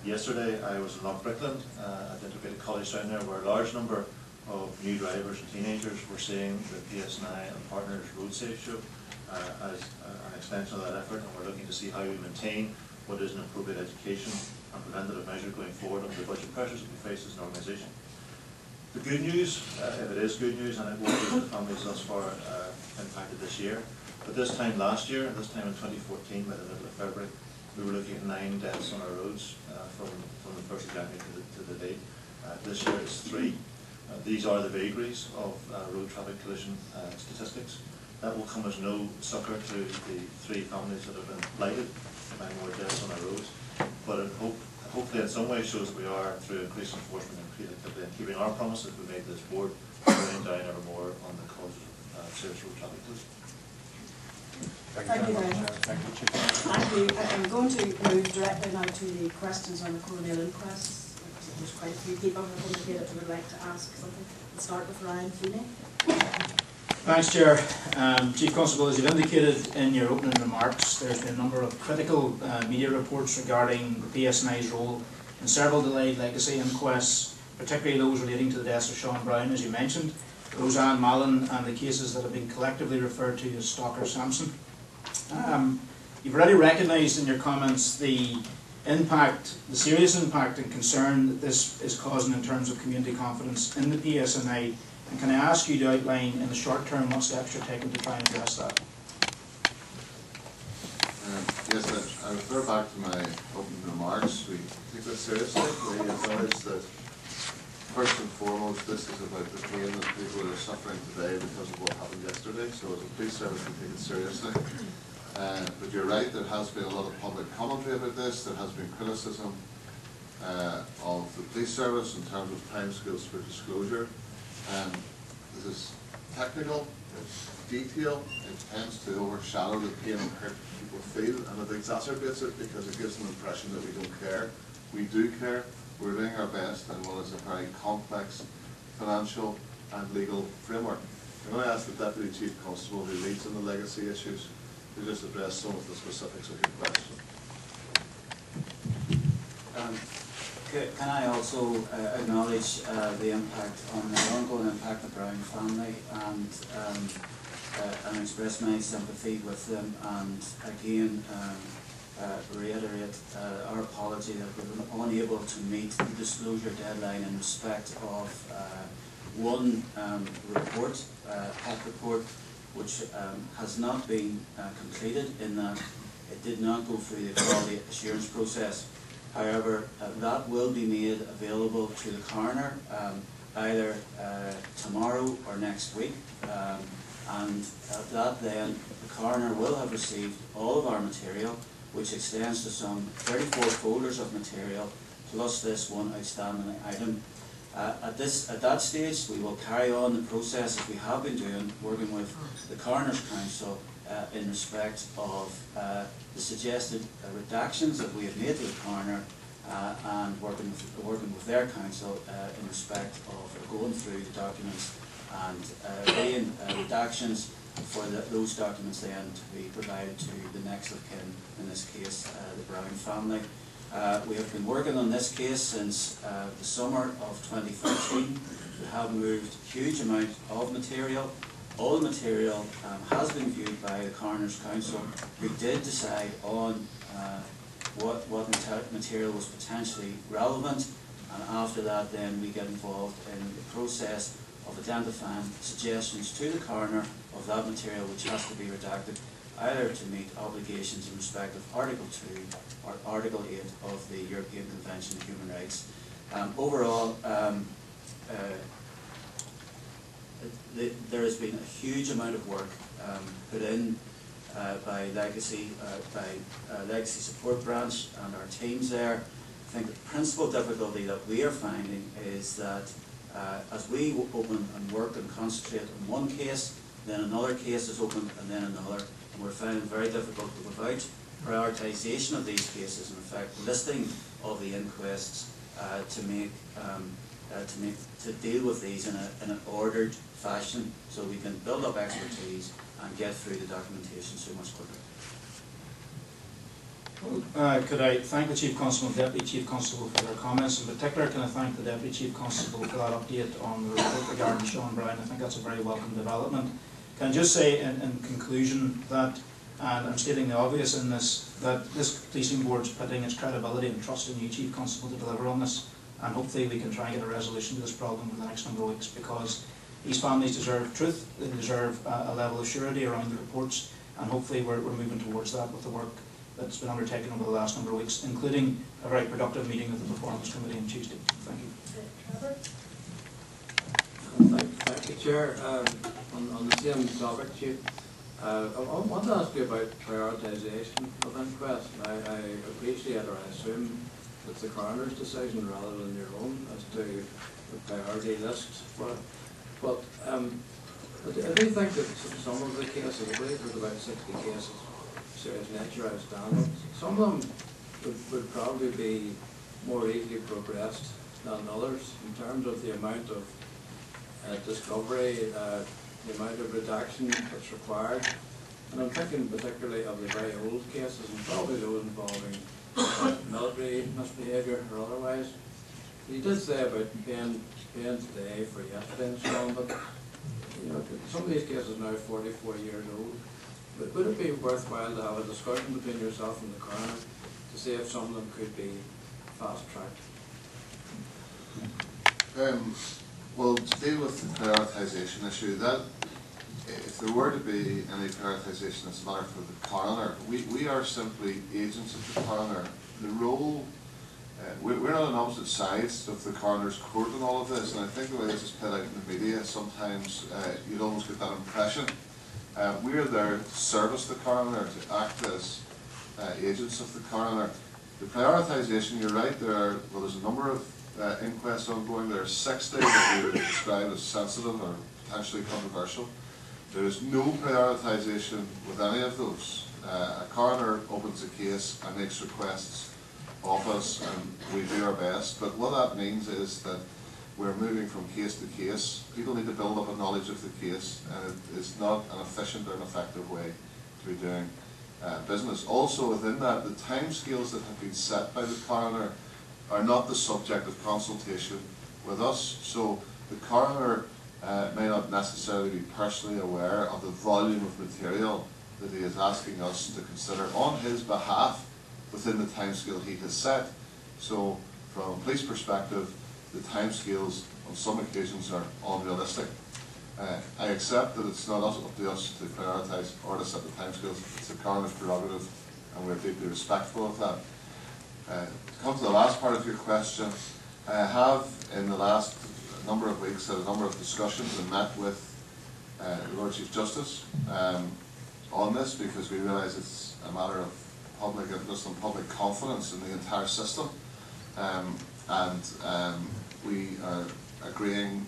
Yesterday I was in Lochbrickland at the Integrated College down there, where a large number of new drivers and teenagers were seeing the PSNI and Partners Road Safe show as an extension of that effort, and we're looking to see how we maintain what is an appropriate education and preventative measure going forward under the budget pressures that we face as an organisation. The good news, if it is good news, and it won't be the families thus far impacted this year, but this time last year, and this time in 2014, by the middle of February, we were looking at 9 deaths on our roads from the 1st of January to the date. This year it's 3. These are the vagaries of road traffic collision statistics. That will come as no succour to the 3 families that have been blighted by more deaths on our roads, but it hopefully in some way shows that we are, through increased enforcement and creativity and keeping our promises we made to this board, going down ever more on the causes of serious road traffic collision. Thank you very much. Thank you, Chief. Thank you. I'm going to move directly now to the questions on the coronial inquests, because there's quite a few people who have indicated they would like to ask something. We'll start with Ryan Feeney. Thanks, Chair. Chief Constable, as you've indicated in your opening remarks, there's been a number of critical media reports regarding the PSNI's role in several delayed legacy inquests, particularly those relating to the deaths of Sean Brown, as you mentioned, Roseanne Mallon, and the cases that have been collectively referred to as Stalker Sampson. You've already recognised in your comments the impact, the serious impact and concern that this is causing in terms of community confidence in the PSNI. And can I ask you to outline in the short term what steps you're taking to try and address that? Yes, I refer back to my opening remarks. We take this seriously. We acknowledge that first and foremost this is about the pain that people are suffering today because of what happened yesterday. So as a police service we take it seriously. But you're right, there has been a lot of public commentary about this. There has been criticism of the police service in terms of timescales for disclosure. This is technical, it's detailed, it tends to overshadow the pain and hurt people feel, and it exacerbates it because it gives them the impression that we don't care. We do care, we're doing our best in what is a very complex financial and legal framework. I'm going to ask the Deputy Chief Constable who leads in the legacy issues to just address some of the specifics of your question. Can I also acknowledge the impact on the ongoing impact of the Brown family and express my sympathy with them, and again reiterate our apology that we've been unable to meet the disclosure deadline in respect of one report, PET report, which has not been completed in that it did not go through the quality assurance process. However, that will be made available to the coroner either tomorrow or next week, and at that then the coroner will have received all of our material, which extends to some 34 folders of material plus this one outstanding item. At that stage we will carry on the process as we have been doing, working with the Coroner's Council in respect of the suggested redactions that we have made to the coroner, and working with their counsel in respect of going through the documents and laying redactions for those documents then to be provided to the next of kin, in this case the Brown family. We have been working on this case since the summer of 2015. We have moved a huge amount of material. All the material has been viewed by the Coroner's Council, who did decide on what material was potentially relevant, and after that then we get involved in the process of identifying suggestions to the coroner of that material which has to be redacted, either to meet obligations in respect of Article 2 or Article 8 of the European Convention on Human Rights. Overall, there has been a huge amount of work put in by Legacy Support Branch and our teams there. I think the principal difficulty that we are finding is that as we open and work and concentrate on one case, then another case is opened and then another, and we're finding it very difficult without prioritisation of these cases, and in fact listing of the inquests to deal with these in an ordered fashion, so we can build up expertise and get through the documentation so much quicker. Could I thank the Chief Constable and Deputy Chief Constable for their comments? In particular, can I thank the Deputy Chief Constable for that update on the report regarding Sean Brown? I think that's a very welcome development. Can I just say in conclusion that, and I'm stating the obvious in this, that this policing board is putting its credibility and trust in you, Chief Constable, to deliver on this, and hopefully we can try and get a resolution to this problem in the next number of weeks, because these families deserve truth, they deserve a level of surety around the reports, and hopefully we're moving towards that with the work that's been undertaken over the last number of weeks, including a very productive meeting with the Performance Committee on Tuesday. Thank you. Thank you, Chair. On the same topic, Chief, I want to ask you about prioritisation of inquest. I appreciate, or I assume, it's the coroner's decision rather than your own as to the priority list for it. But I do think that some of the cases, I believe there's about 60 cases, serious nature outstanding. Some of them would probably be more easily progressed than others in terms of the amount of discovery, the amount of redaction that's required. And I'm thinking particularly of the very old cases, and probably those involving military misbehaviour or otherwise. You did say about paying today for yesterday and so on, but you know, some of these cases are now 44 years old. But would it be worthwhile to have a discussion between yourself and the coroner to see if some of them could be fast-tracked? Well, to deal with the prioritisation issue, that if there were to be any prioritisation as a matter for the coroner, we are simply agents of the coroner. The role, we're not on opposite sides of the coroner's court in all of this, and I think the way this is played out in the media, sometimes you'd almost get that impression. We are there to service the coroner, to act as agents of the coroner. The prioritisation, you're right, there's a number of inquests ongoing. There are 60 that we would describe as sensitive or potentially controversial. There is no prioritisation with any of those. A coroner opens a case and makes requests of us, and we do our best. But what that means is that we're moving from case to case. People need to build up a knowledge of the case, and it's not an efficient or an effective way to be doing business. Also within that, the timescales that have been set by the coroner are not the subject of consultation with us. So the coroner may not necessarily be personally aware of the volume of material that he is asking us to consider on his behalf within the timescale he has set. So from a police perspective, the timescales on some occasions are unrealistic. I accept that it's not up to us to prioritise or to set the timescales. It's the coroner's prerogative, and we're deeply respectful of that. To come to the last part of your question, I have in the last number of weeks had a number of discussions and met with the Lord Chief Justice on this, because we realise it's a matter of public interest and public confidence in the entire system, and we are agreeing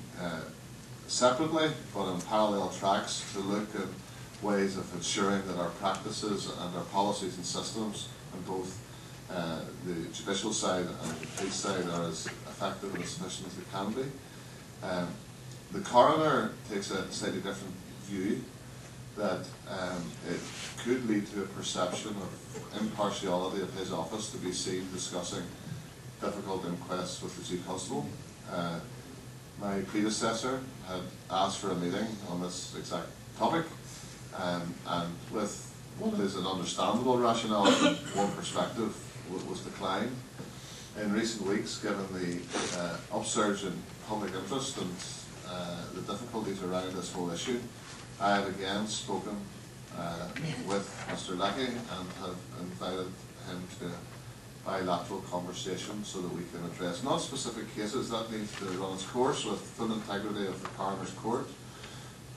separately but on parallel tracks to look at ways of ensuring that our practices and our policies and systems on both the judicial side and the police side are as effective and as sufficient as they can be. The coroner takes a slightly different view that it could lead to a perception of impartiality of his office to be seen discussing difficult inquests with the Chief Constable. My predecessor had asked for a meeting on this exact topic, and with what is an understandable rationale from one perspective was declined. In recent weeks, given the upsurge in public interest and the difficulties around this whole issue, I have again spoken with Mr. Leckie and have invited him to a bilateral conversation so that we can address not specific cases that need to run its course with full integrity of the coroner's court,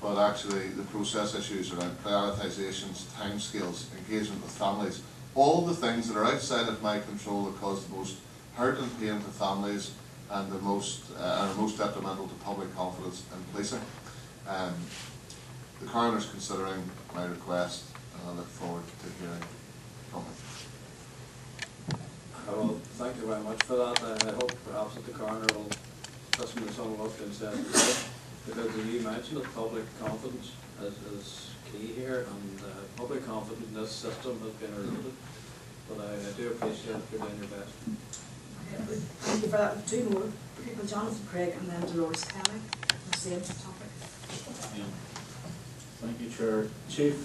but actually the process issues around prioritisations, timescales, engagement with families, all the things that are outside of my control that cause the most hurt and pain to families and are most detrimental to public confidence in policing. The coroner is considering my request, and I look forward to hearing from him. Well, thank you very much for that. I hope perhaps that the coroner will listen to some of what's been said today, because as you mentioned, that public confidence is key here, and public confidence in this system has been eroded. But I do appreciate you doing your best. Okay, thank you for that. Two more people, Jonathan Craig and then Dolores Kelly, on the same topic. Yeah. Thank you, Chair. Chief,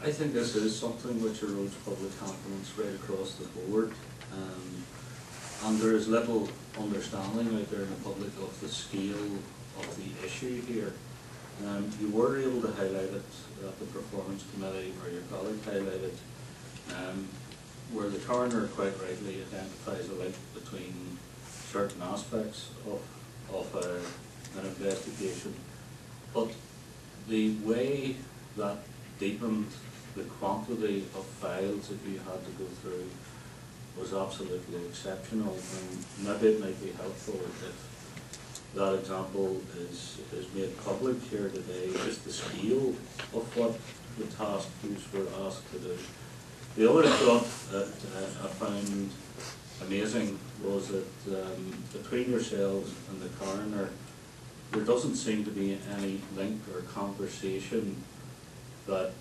I think this is something which erodes public confidence right across the board, and there is little understanding out there in the public of the scale of the issue here. You were able to highlight it at the Performance Committee, or your colleague highlighted, where the coroner quite rightly identifies a link between certain aspects of an investigation, but the way that deepened the quantity of files that you had to go through was absolutely exceptional, and maybe it might be helpful if that example is made public here today, just the scale of what the task force were asked to do. The other thought that I found amazing was that between yourselves and the coroner, there doesn't seem to be any link or conversation that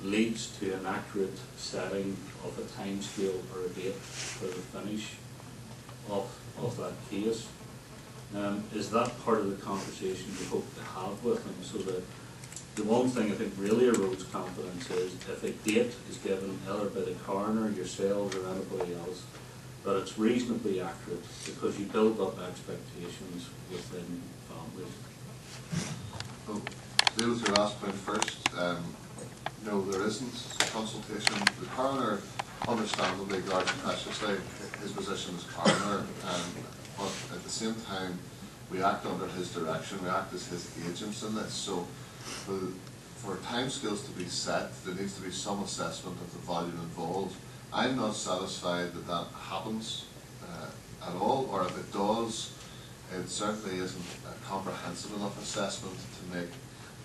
leads to an accurate setting of a timescale or a date for the finish of that case. Is that part of the conversation you hope to have with them, so that the one thing I think really erodes confidence is if a date is given either by the coroner, yourselves, or anybody else, that it's reasonably accurate, because you build up expectations within families. Well, to deal with your last point first, no, there isn't consultation. The coroner understandably guards preciously his position as coroner, but at the same time we act under his direction, we act as his agents in this. So for timescales to be set, there needs to be some assessment of the volume involved. I'm not satisfied that that happens at all, or if it does, it certainly isn't a comprehensive enough assessment to make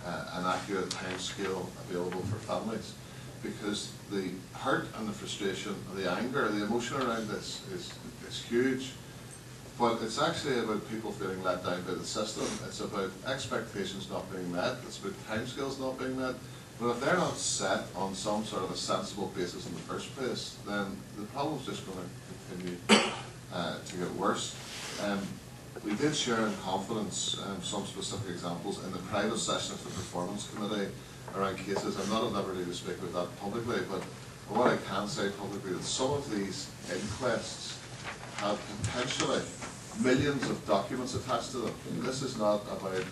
an accurate timescale available for families, because the hurt and the frustration, the anger, the emotion around this is huge. But it's actually about people feeling let down by the system. It's about expectations not being met. It's about timescales not being met. But if they're not set on some sort of a sensible basis in the first place, then the problem's just going to continue to get worse. We did share in confidence some specific examples in the private session of the Performance Committee around cases. I'm not at liberty to speak about that publicly, but what I can say publicly is that some of these inquests have potentially millions of documents attached to them. This is not about,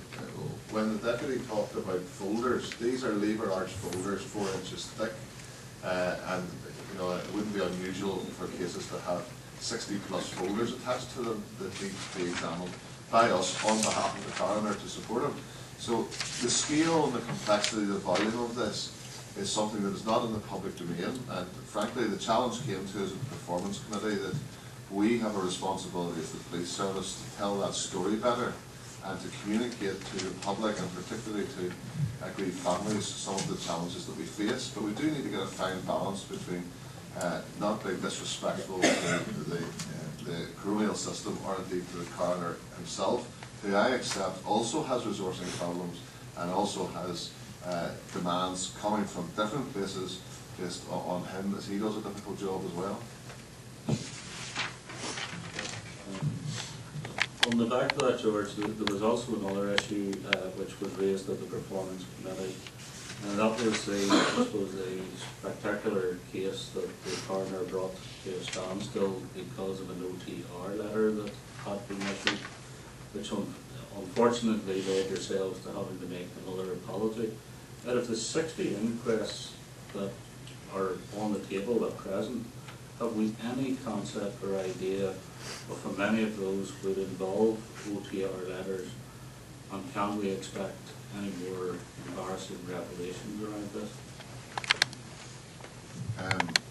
when the deputy talked about folders, these are lever arch folders 4 inches thick, and it wouldn't be unusual for cases to have 60+ folders attached to them that need to be examined by us on behalf of the coroner to support them. So the scale and the complexity, the volume of this is something that is not in the public domain, and frankly the challenge came to us at the Performance Committee that we have a responsibility as the police service to tell that story better and to communicate to the public, and particularly to aggrieved families, some of the challenges that we face. But we do need to get a fine balance between not being disrespectful to the colonial system, or indeed to the coroner himself, who I accept also has resourcing problems and also has demands coming from different places based on him, as he does a difficult job as well. On the back of that, George, there was also another issue which was raised at the Performance Committee, and that was the spectacular case that the coroner brought to a standstill because of an OTR letter that had been issued, which unfortunately led yourselves to having to make another apology. Out of the 60 inquests that are on the table at present, have we any concept or idea of how many of those would involve OTR letters, and can we expect any more embarrassing revelations around this?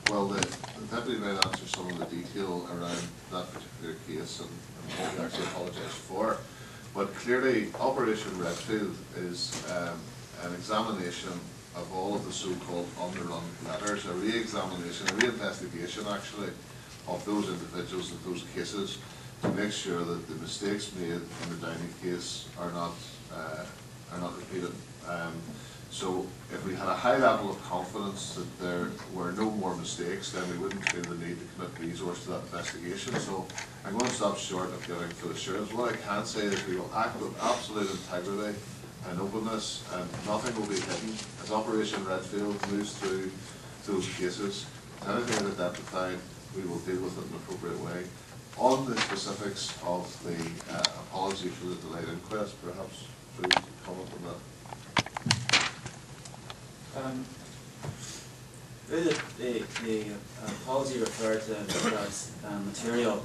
Well, the Deputy might answer some of the detail around that particular case and what we actually apologise for. But clearly, Operation Redfield is an examination of all of the so-called underrun letters, a re-examination, a re-investigation actually, of those individuals and those cases to make sure that the mistakes made in the Downey case are not repeated. So if we had a high level of confidence that there were no more mistakes, then we wouldn't feel the need to commit resource to that investigation. So I'm going to stop short of giving full assurance. What I can say is we will act with absolute integrity and openness, and nothing will be hidden. As Operation Redfield moves through those cases, anything that's identified, we will deal with it in an appropriate way. On the specifics of the apology for the delayed inquest, perhaps please comment on that. The apology referred to that material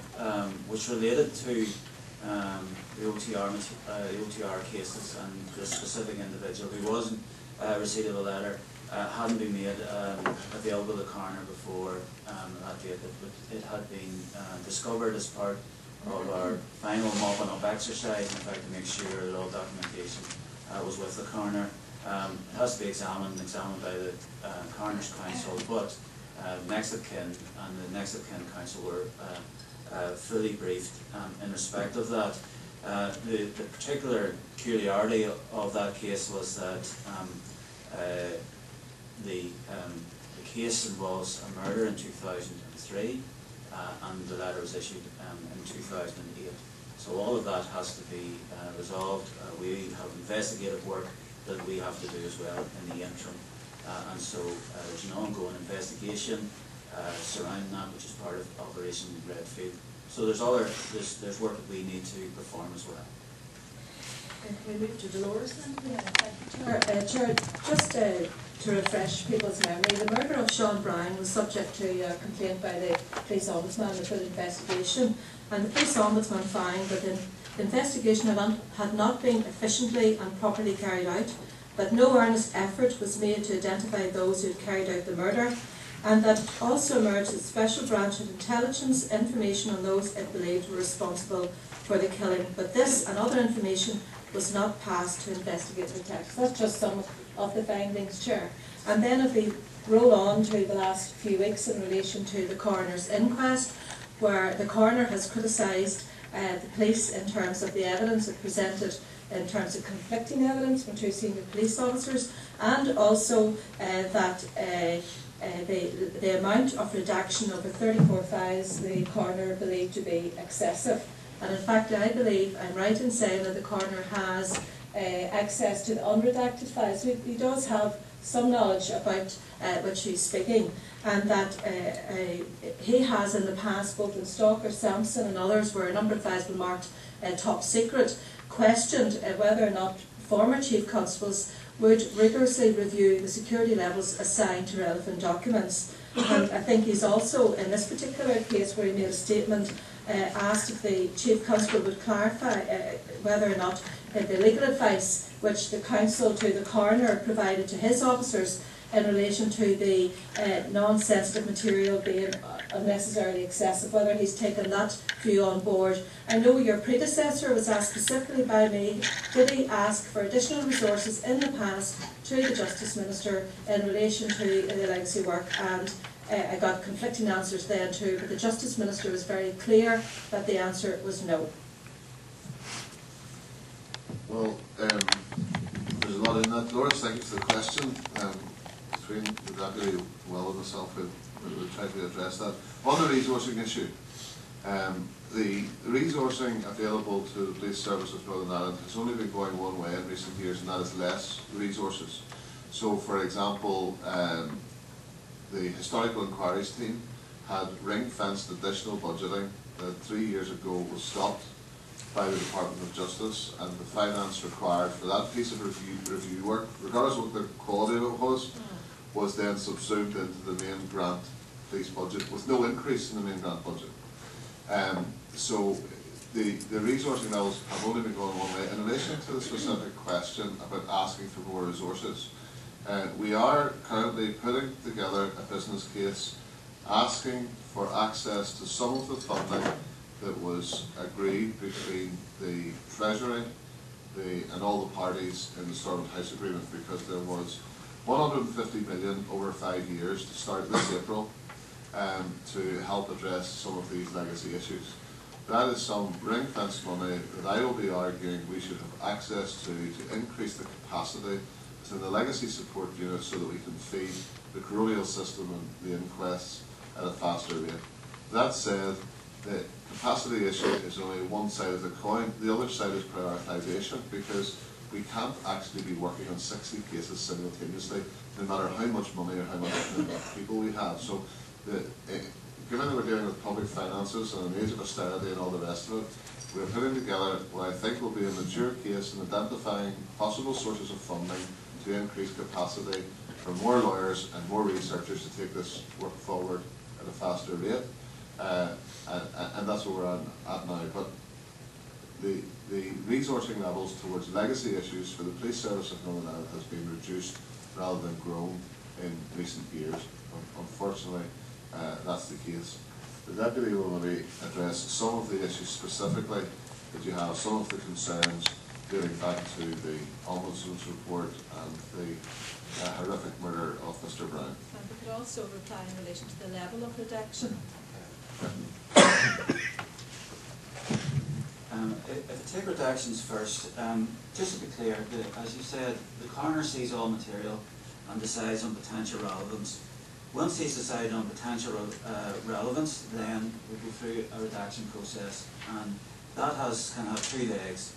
which related to the OTR cases, and the specific individual who wasn't receipt of a letter hadn't been made available to the coroner before that date. It had been discovered as part of our final mopping up exercise, in fact, to make sure that all documentation was with the coroner. It has to be examined by the Coroner's Council, but next of kin and the next of kin council were fully briefed in respect of that. The particular peculiarity of that case was that the case involves a murder in 2003 and the letter was issued in 2008. So all of that has to be resolved. We have investigative work that we have to do as well in the interim. And so there's an ongoing investigation surrounding that, which is part of Operation Redfield. So there's work that we need to perform as well. Can we move to Dolores then? Chair, just to refresh people's memory, the murder of Sean Brown was subject to a complaint by the police ombudsman and a full investigation, and the police ombudsman found that the investigation had not been efficiently and properly carried out, that no earnest effort was made to identify those who had carried out the murder, and that it also emerged that the Special Branch had intelligence information on those it believed were responsible for the killing, but this and other information was not passed to investigative detectives. That's just some of the findings, Chair. And then if we roll on to the last few weeks in relation to the coroner's inquest, where the coroner has criticised the police in terms of the evidence it presented, in terms of conflicting evidence from two senior police officers, and also that the amount of redaction over 34 files the coroner believed to be excessive. And in fact, I believe I'm right in saying that the coroner has access to the unredacted files. He does have some knowledge about which he's speaking, and that he has in the past, both in Stalker, Sampson and others, where a number of files were marked top secret, questioned whether or not former chief constables would rigorously review the security levels assigned to relevant documents. And I think he's also, in this particular case where he made a statement, asked if the chief constable would clarify whether or not the legal advice which the counsel to the coroner provided to his officers in relation to the non-sensitive material being unnecessarily excessive, whether he's taken that view on board. I know your predecessor was asked specifically by me, did he ask for additional resources in the past to the Justice Minister in relation to the legacy work, and I got conflicting answers then too, but the Justice Minister was very clear that the answer was no. Well, there's a a lot in that. Lawrence, thank you for the question. Between the Deputy Will and myself, we'll try to address that. On the resourcing issue, the resourcing available to the Police Service of Northern Ireland has only been going one way in recent years, and that is less resources. So, for example, the Historical Inquiries team had ring-fenced additional budgeting that 3 years ago was stopped by the Department of Justice, and the finance required for that piece of review work, regardless of what the quality of it was then subsumed into the main grant police budget with no increase in the main grant budget. So the resourcing levels have only been going one way. In relation to the specific question about asking for more resources, we are currently putting together a business case asking for access to some of the funding that was agreed between the Treasury and all the parties in the Stormont House Agreement, because there was 150 million over 5 years to start this April to help address some of these legacy issues. That is some ring-fenced money that I will be arguing we should have access to increase the capacity within the legacy support unit so that we can feed the coronial system and the inquests at a faster rate. That said, the capacity issue is only one side of the coin. The other side is prioritisation, because we can't actually be working on 60 cases simultaneously, no matter how much money or how much people we have. So, given that we're dealing with public finances and an age of austerity and all the rest of it, we're putting together what I think will be a mature case in identifying possible sources of funding to increase capacity for more lawyers and more researchers to take this work forward at a faster rate. And that's where we're at now. But the resourcing levels towards legacy issues for the Police Service of Northern Ireland has been reduced rather than grown in recent years. Unfortunately, that's the case. The Deputy will maybe address some of the issues specifically that you have, some of the concerns dating back to the Ombudsman's report and the horrific murder of Mr. Brown. And we could also reply in relation to the level of reduction. If I take redactions first, just to be clear, as you said, the coroner sees all material and decides on potential relevance. Once he's decided on potential relevance, then we go through a redaction process, and that can have two legs,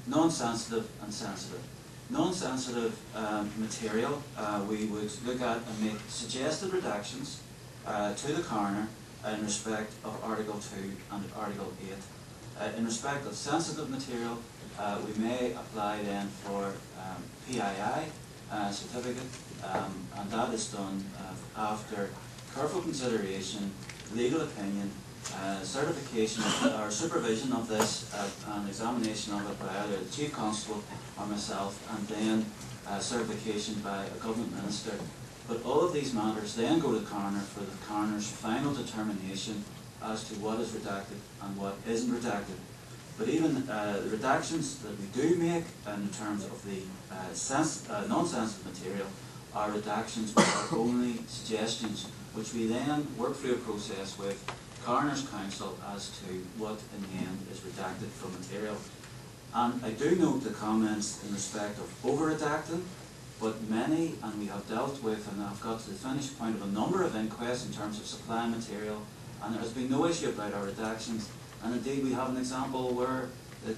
non-sensitive and sensitive. Non-sensitive material, we would look at and make suggested redactions to the coroner in respect of Article 2 and Article 8. In respect of sensitive material, we may apply then for PII certificate, and that is done after careful consideration, legal opinion, certification or supervision of this and examination of it by either the Chief Constable or myself, and then certification by a government minister. But all of these matters then go to the coroner for the coroner's final determination as to what is redacted and what isn't redacted. But even the redactions that we do make in terms of the non-sensitive material are redactions which are only suggestions, which we then work through a process with Coroner's Counsel as to what in the end is redacted from material. And I do note the comments in respect of over-redacting, but many, and we have dealt with, and I've got to the finished point of a number of inquests in terms of supplying material, and there has been no issue about our redactions. And indeed we have an example where the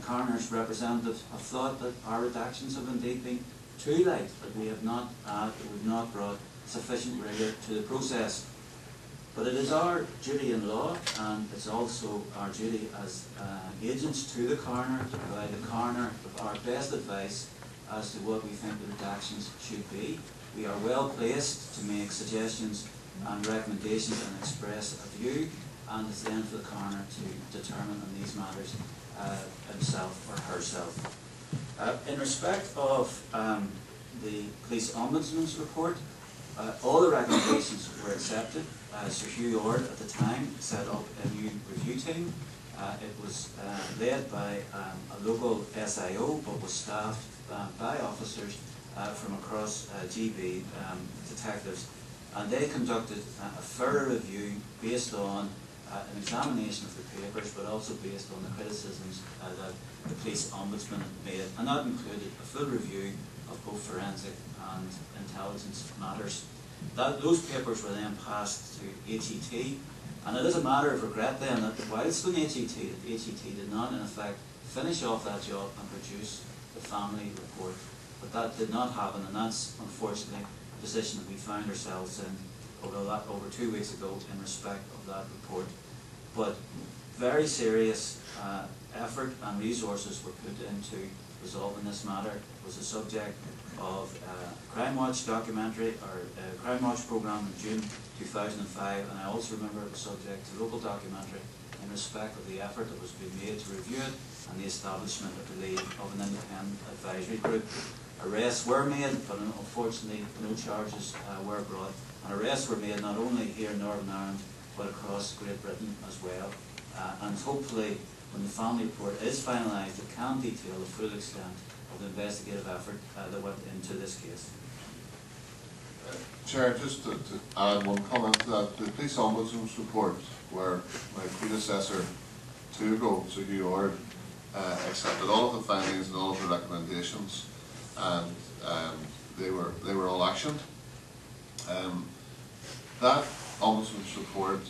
coroner's representatives have thought that our redactions have indeed been too light, that we have not brought sufficient rigour to the process. But it is our duty in law, and it's also our duty as agents to the coroner to provide the coroner with our best advice as to what we think the redactions should be. We are well placed to make suggestions and recommendations and express a view, and it's then for the coroner to determine on these matters himself or herself. In respect of the Police Ombudsman's report, all the recommendations were accepted. Sir Hugh Ord at the time set up a new review team. It was led by a local SIO, but was staffed by officers from across GB, detectives, and they conducted a further review based on an examination of the papers, but also based on the criticisms that the police ombudsman had made, and that included a full review of both forensic and intelligence matters. Those papers were then passed to HET, and it is a matter of regret then that whilst in HET did not in effect finish off that job and produce the family report, but that did not happen, and that's unfortunately the position that we found ourselves in over 2 weeks ago in respect of that report. But very serious effort and resources were put into resolving this matter. It was the subject of a Crime Watch documentary, or a Crime Watch programme in June 2005, and I also remember it was subject to local documentary in respect of the effort that was being made to review it and the establishment of the lead of an independent advisory group. Arrests were made, but unfortunately no charges were brought. And arrests were made not only here in Northern Ireland, but across Great Britain as well. And hopefully, when the family report is finalised, it can detail the full extent of the investigative effort that went into this case. Chair, just to add one comment to that, the Police Ombudsman's report, where my predecessor 2 ago, Sir Hugh Ord, accepted all of the findings and all of the recommendations, and they were all actioned. That Ombudsman's report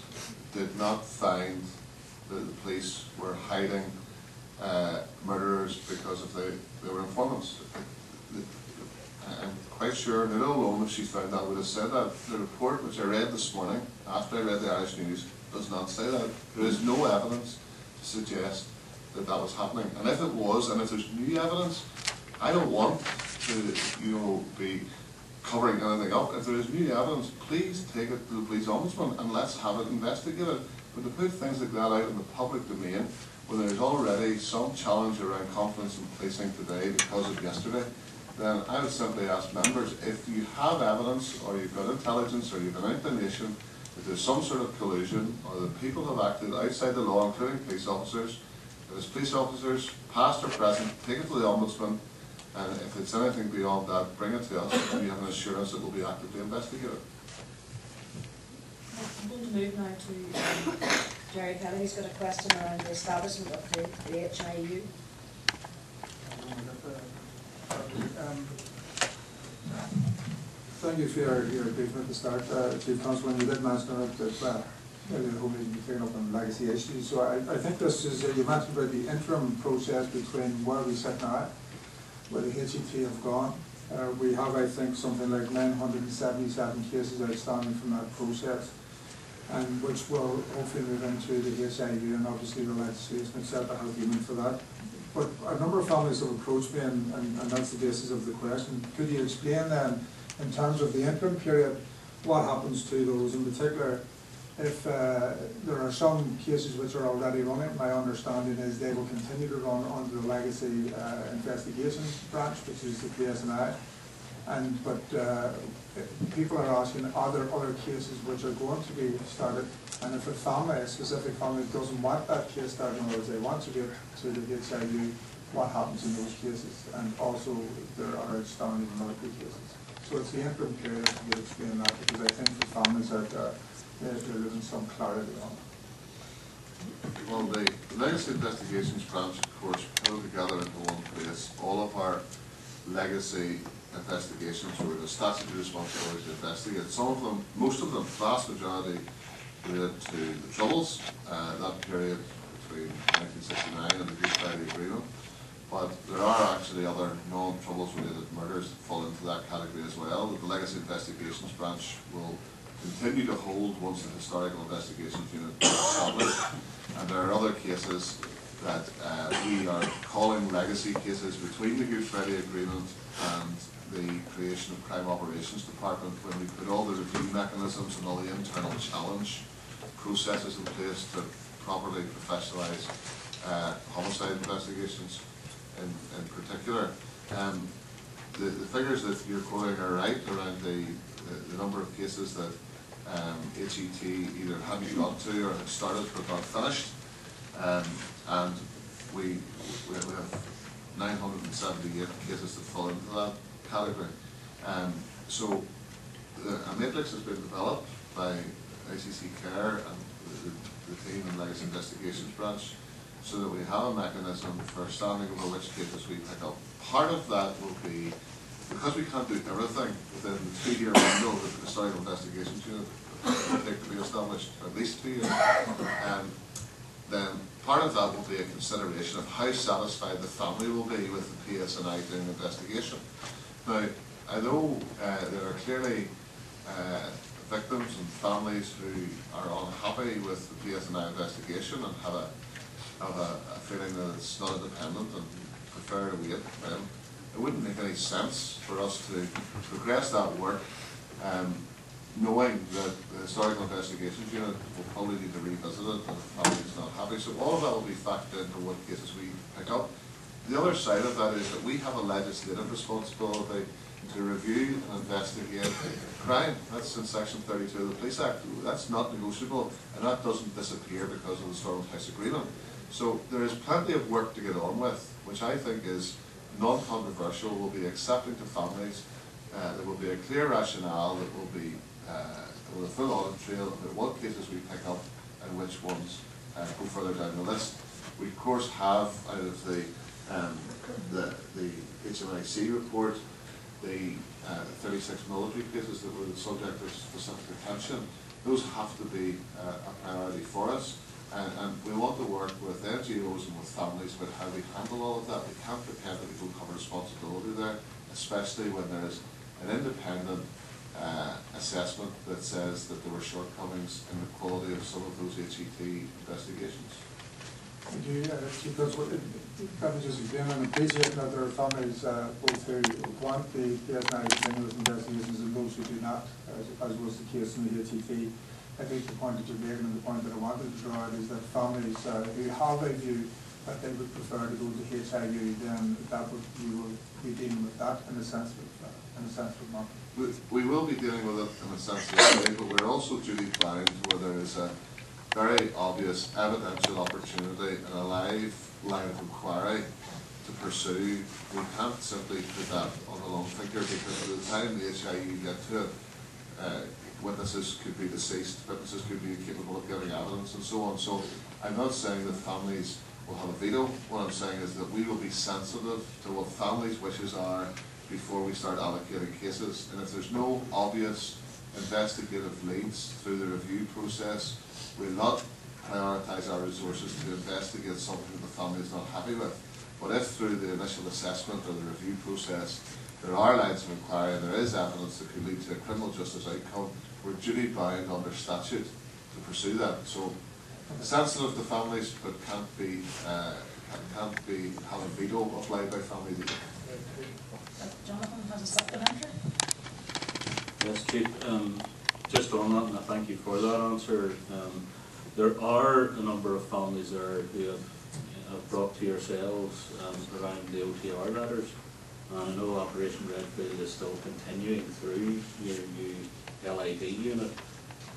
did not find that the police were hiding murderers because they were informants. I'm quite sure Nuala alone, if she found that, would have said that. The report which I read this morning, after I read the Irish News, does not say that. There is no evidence to suggest that that was happening. And if it was, and if there's new evidence, I don't want to, be covering anything up. If there is new evidence, please take it to the Police Ombudsman and let's have it investigated. But to put things like that out in the public domain, when there's already some challenge around confidence in policing today because of yesterday, then I would simply ask members, if you have evidence, or you've got intelligence, or you've an inclination that there's some sort of collusion, or that people have acted outside the law, including police officers, if it's police officers, past or present, take it to the Ombudsman, and if it's anything beyond that, bring it to us, and you have an assurance that we'll be actively investigated. I'm going to move now to Jerry Kelly. He's got a question around the establishment of the HIU. Thank you for your briefing at the start, Chief Constable. You did mention it that the whole meeting be taken up on legacy issues. So I think this is, you mentioned about the interim process between where we sit now, where the HET have gone. We have, I think, something like 977 cases outstanding from that process, and which will hopefully move into the HIU, and obviously the legislation itself to have agreement for that. But a number of families have approached me, and that's the basis of the question. Could you explain then, in terms of the interim period, what happens to those? In particular, if there are some cases which are already running, my understanding is they will continue to run under the legacy investigation branch, which is the PSNI. But people are asking, are there other cases which are going to be started? And if a specific family doesn't want that case started, or they want to get to the HIU, what happens in those cases? And also, there are outstanding medical cases. So it's the interim period to explain that, because I think for families out there, they're losing some clarity on it. Well, the Legacy Investigations Branch, of course, pulled together into one place all of our legacy investigations where the statutory responsibility to investigate. Some of them, most of them, vast majority, related to the Troubles, that period between 1969 and the Good Friday Agreement. But there are actually other non-Troubles related murders that fall into that category as well, that the Legacy Investigations Branch will continue to hold once the Historical Investigations Unit is established. And there are other cases that we are calling legacy cases between the Good Friday Agreement and the creation of Crime Operations Department, when we put all the review mechanisms and all the internal challenge processes in place to properly professionalise homicide investigations in particular. The figures that you're quoting are right around the number of cases that HET either hadn't got to or had started but not finished. And we have 978 cases that fall into that category. So a matrix has been developed by ICC Care and the team Mary's Investigations Branch, so that we have a mechanism for standing over which cases we pick up. Part of that will be, because we can't do everything within the 2-year window that the Historical Investigations Unit will take to be established, or at least 2 years, then part of that will be a consideration of how satisfied the family will be with the PSNI doing the investigation. Now, I know there are clearly victims and families who are unhappy with the PSNI investigation and have a feeling that it's not independent and prefer to wait. It wouldn't make any sense for us to progress that work knowing that the Historical Investigations Unit will probably need to revisit it and the family is not happy. So all of that will be factored into what cases we pick up. The other side of that is that we have a legislative responsibility to review and investigate crime. That's in Section 32 of the Police Act. That's not negotiable, and that doesn't disappear because of the Stormont House Agreement. So there is plenty of work to get on with, which I think is non-controversial, will be accepting to families. There will be a clear rationale that will be with a full audit trail about what cases we pick up and which ones go further down the list. We of course have out of the HMIC report the 36 military cases that were the subject of specific attention. Those have to be a priority for us, and we want to work with NGOs and with families about how we handle all of that. We can't pretend that we don't have a responsibility there, especially when there is an independent assessment that says that there were shortcomings in the quality of some of those HET investigations. Thank you. Because let me just again and appreciate that there are families both who want the PSNI continuous investigations and those who do not, as was the case in the HET. I think the point that you're making and the point that I wanted to draw out is that families who have a view that they would prefer to go to HIU, then we will be dealing with that in a sensitive manner. We will be dealing with it in a sensitive way, but we're also duty bound where there is a very obvious evidential opportunity and a live line of inquiry to pursue. We can't simply put that on the long finger, because by the time the HIU get to it, witnesses could be deceased, witnesses could be capable of giving evidence and so on. So I'm not saying that families will have a veto. What I'm saying is that we will be sensitive to what families' wishes are before we start allocating cases. And if there's no obvious investigative leads through the review process, we'll not prioritise our resources to investigate something that the family is not happy with. But if through the initial assessment or the review process there are lines of inquiry and there is evidence that could lead to a criminal justice outcome, we're duty bound under statute to pursue that. So sensitive to families, but can't be have a veto applied by families either. Jonathan has a supplementary. Yes, Chief. Just on that, and I thank you for that answer. There are a number of families there who have brought to yourselves around the OTR letters. I know Operation Redfield is still continuing through your new LID unit.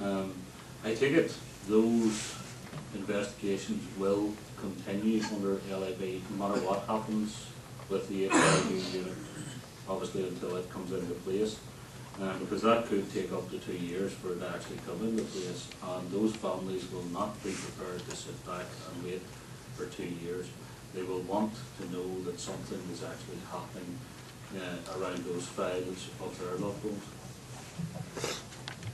I take it those investigations will continue under LIB no matter what happens with the LIB unit, obviously until it comes into place. Because that could take up to 2 years for it to actually come into place, and those families will not be prepared to sit back and wait for 2 years. They will want to know that something is actually happening around those files of their loved ones.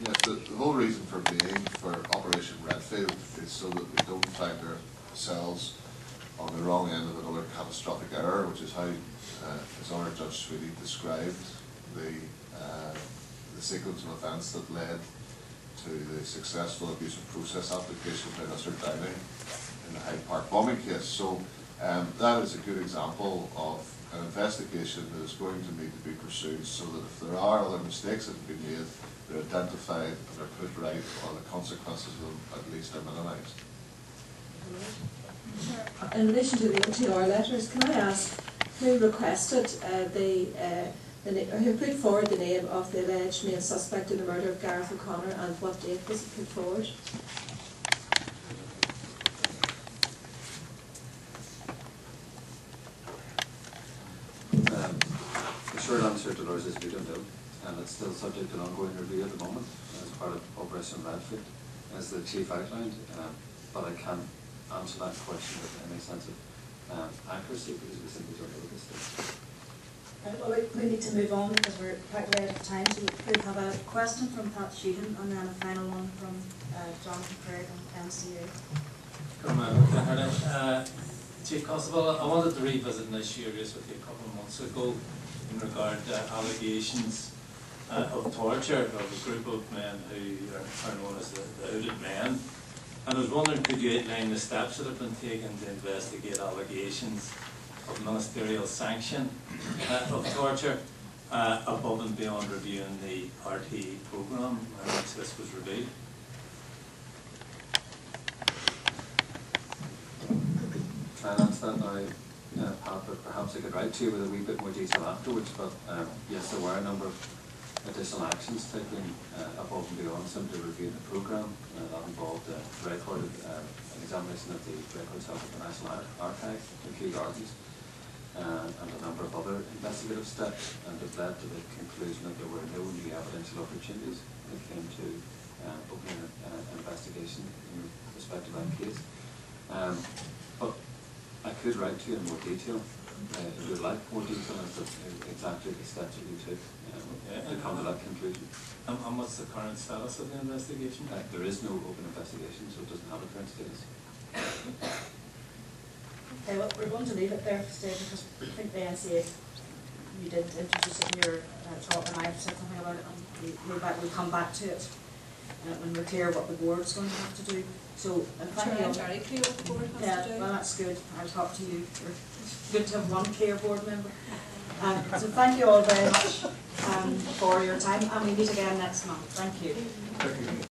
Yes, the whole reason for being for Operation Redfield is so that we don't find ourselves on the wrong end of another catastrophic error, which is how His Honour Judge Sweetie described the sequence of events that led to the successful abuse of process application by Mr. Downey in the Hyde Park bombing case. So that is a good example of an investigation that is going to need to be pursued, so that if there are other mistakes that have been made, they're identified and they're put right, or the consequences of them at least are minimised. In relation to the OTR letters, can I ask who requested who put forward the name of the alleged main suspect in the murder of Gareth O'Connor, and what date was it put forward? The short answer, Dolores, is we don't know, and it's still subject to an ongoing review at the moment as part of Operation Redfield, as the Chief outlined. but I can't answer that question with any sense of accuracy because we simply don't know at this stage. Right, well, we need to move on because we're quite late at time, so we have a question from Pat Sheehan and then a final one from Jonathan Craig on MCA. Come on, Chief Constable, I wanted to revisit an issue I raised with you a couple of months ago in regard to allegations of torture of a group of men who are known as the Hooded Men. And I was wondering, could you outline the steps that have been taken to investigate allegations of ministerial sanction of torture above and beyond reviewing the RTE programme in which this was reviewed? Try and answer that now, Pat, but perhaps I could write to you with a wee bit more detail afterwards. But yes, there were a number of additional actions taken above and beyond simply reviewing the programme. That involved an examination of the records held at the National Archive in Kew Gardens and a number of other investigative steps, and it led to the conclusion that there were no new evidential opportunities when it came to opening an investigation in respect to that case. But I could write to you in more detail if you would like more detail as to exactly the steps that you took to come to that conclusion. And what's the current status of the investigation? There is no open investigation, so it doesn't have a current status. Okay, well, we're going to leave it there for today because I think the NCA, you did introduce it in your talk and I've said something about it and we'll come back to it when we're clear what the board's going to have to do. So, thank you all. Very clear what the board has Yeah, to do. well that's good. I'll talk to you. It's good to have one clear board member. So thank you all very much for your time and we meet again next month. Thank you.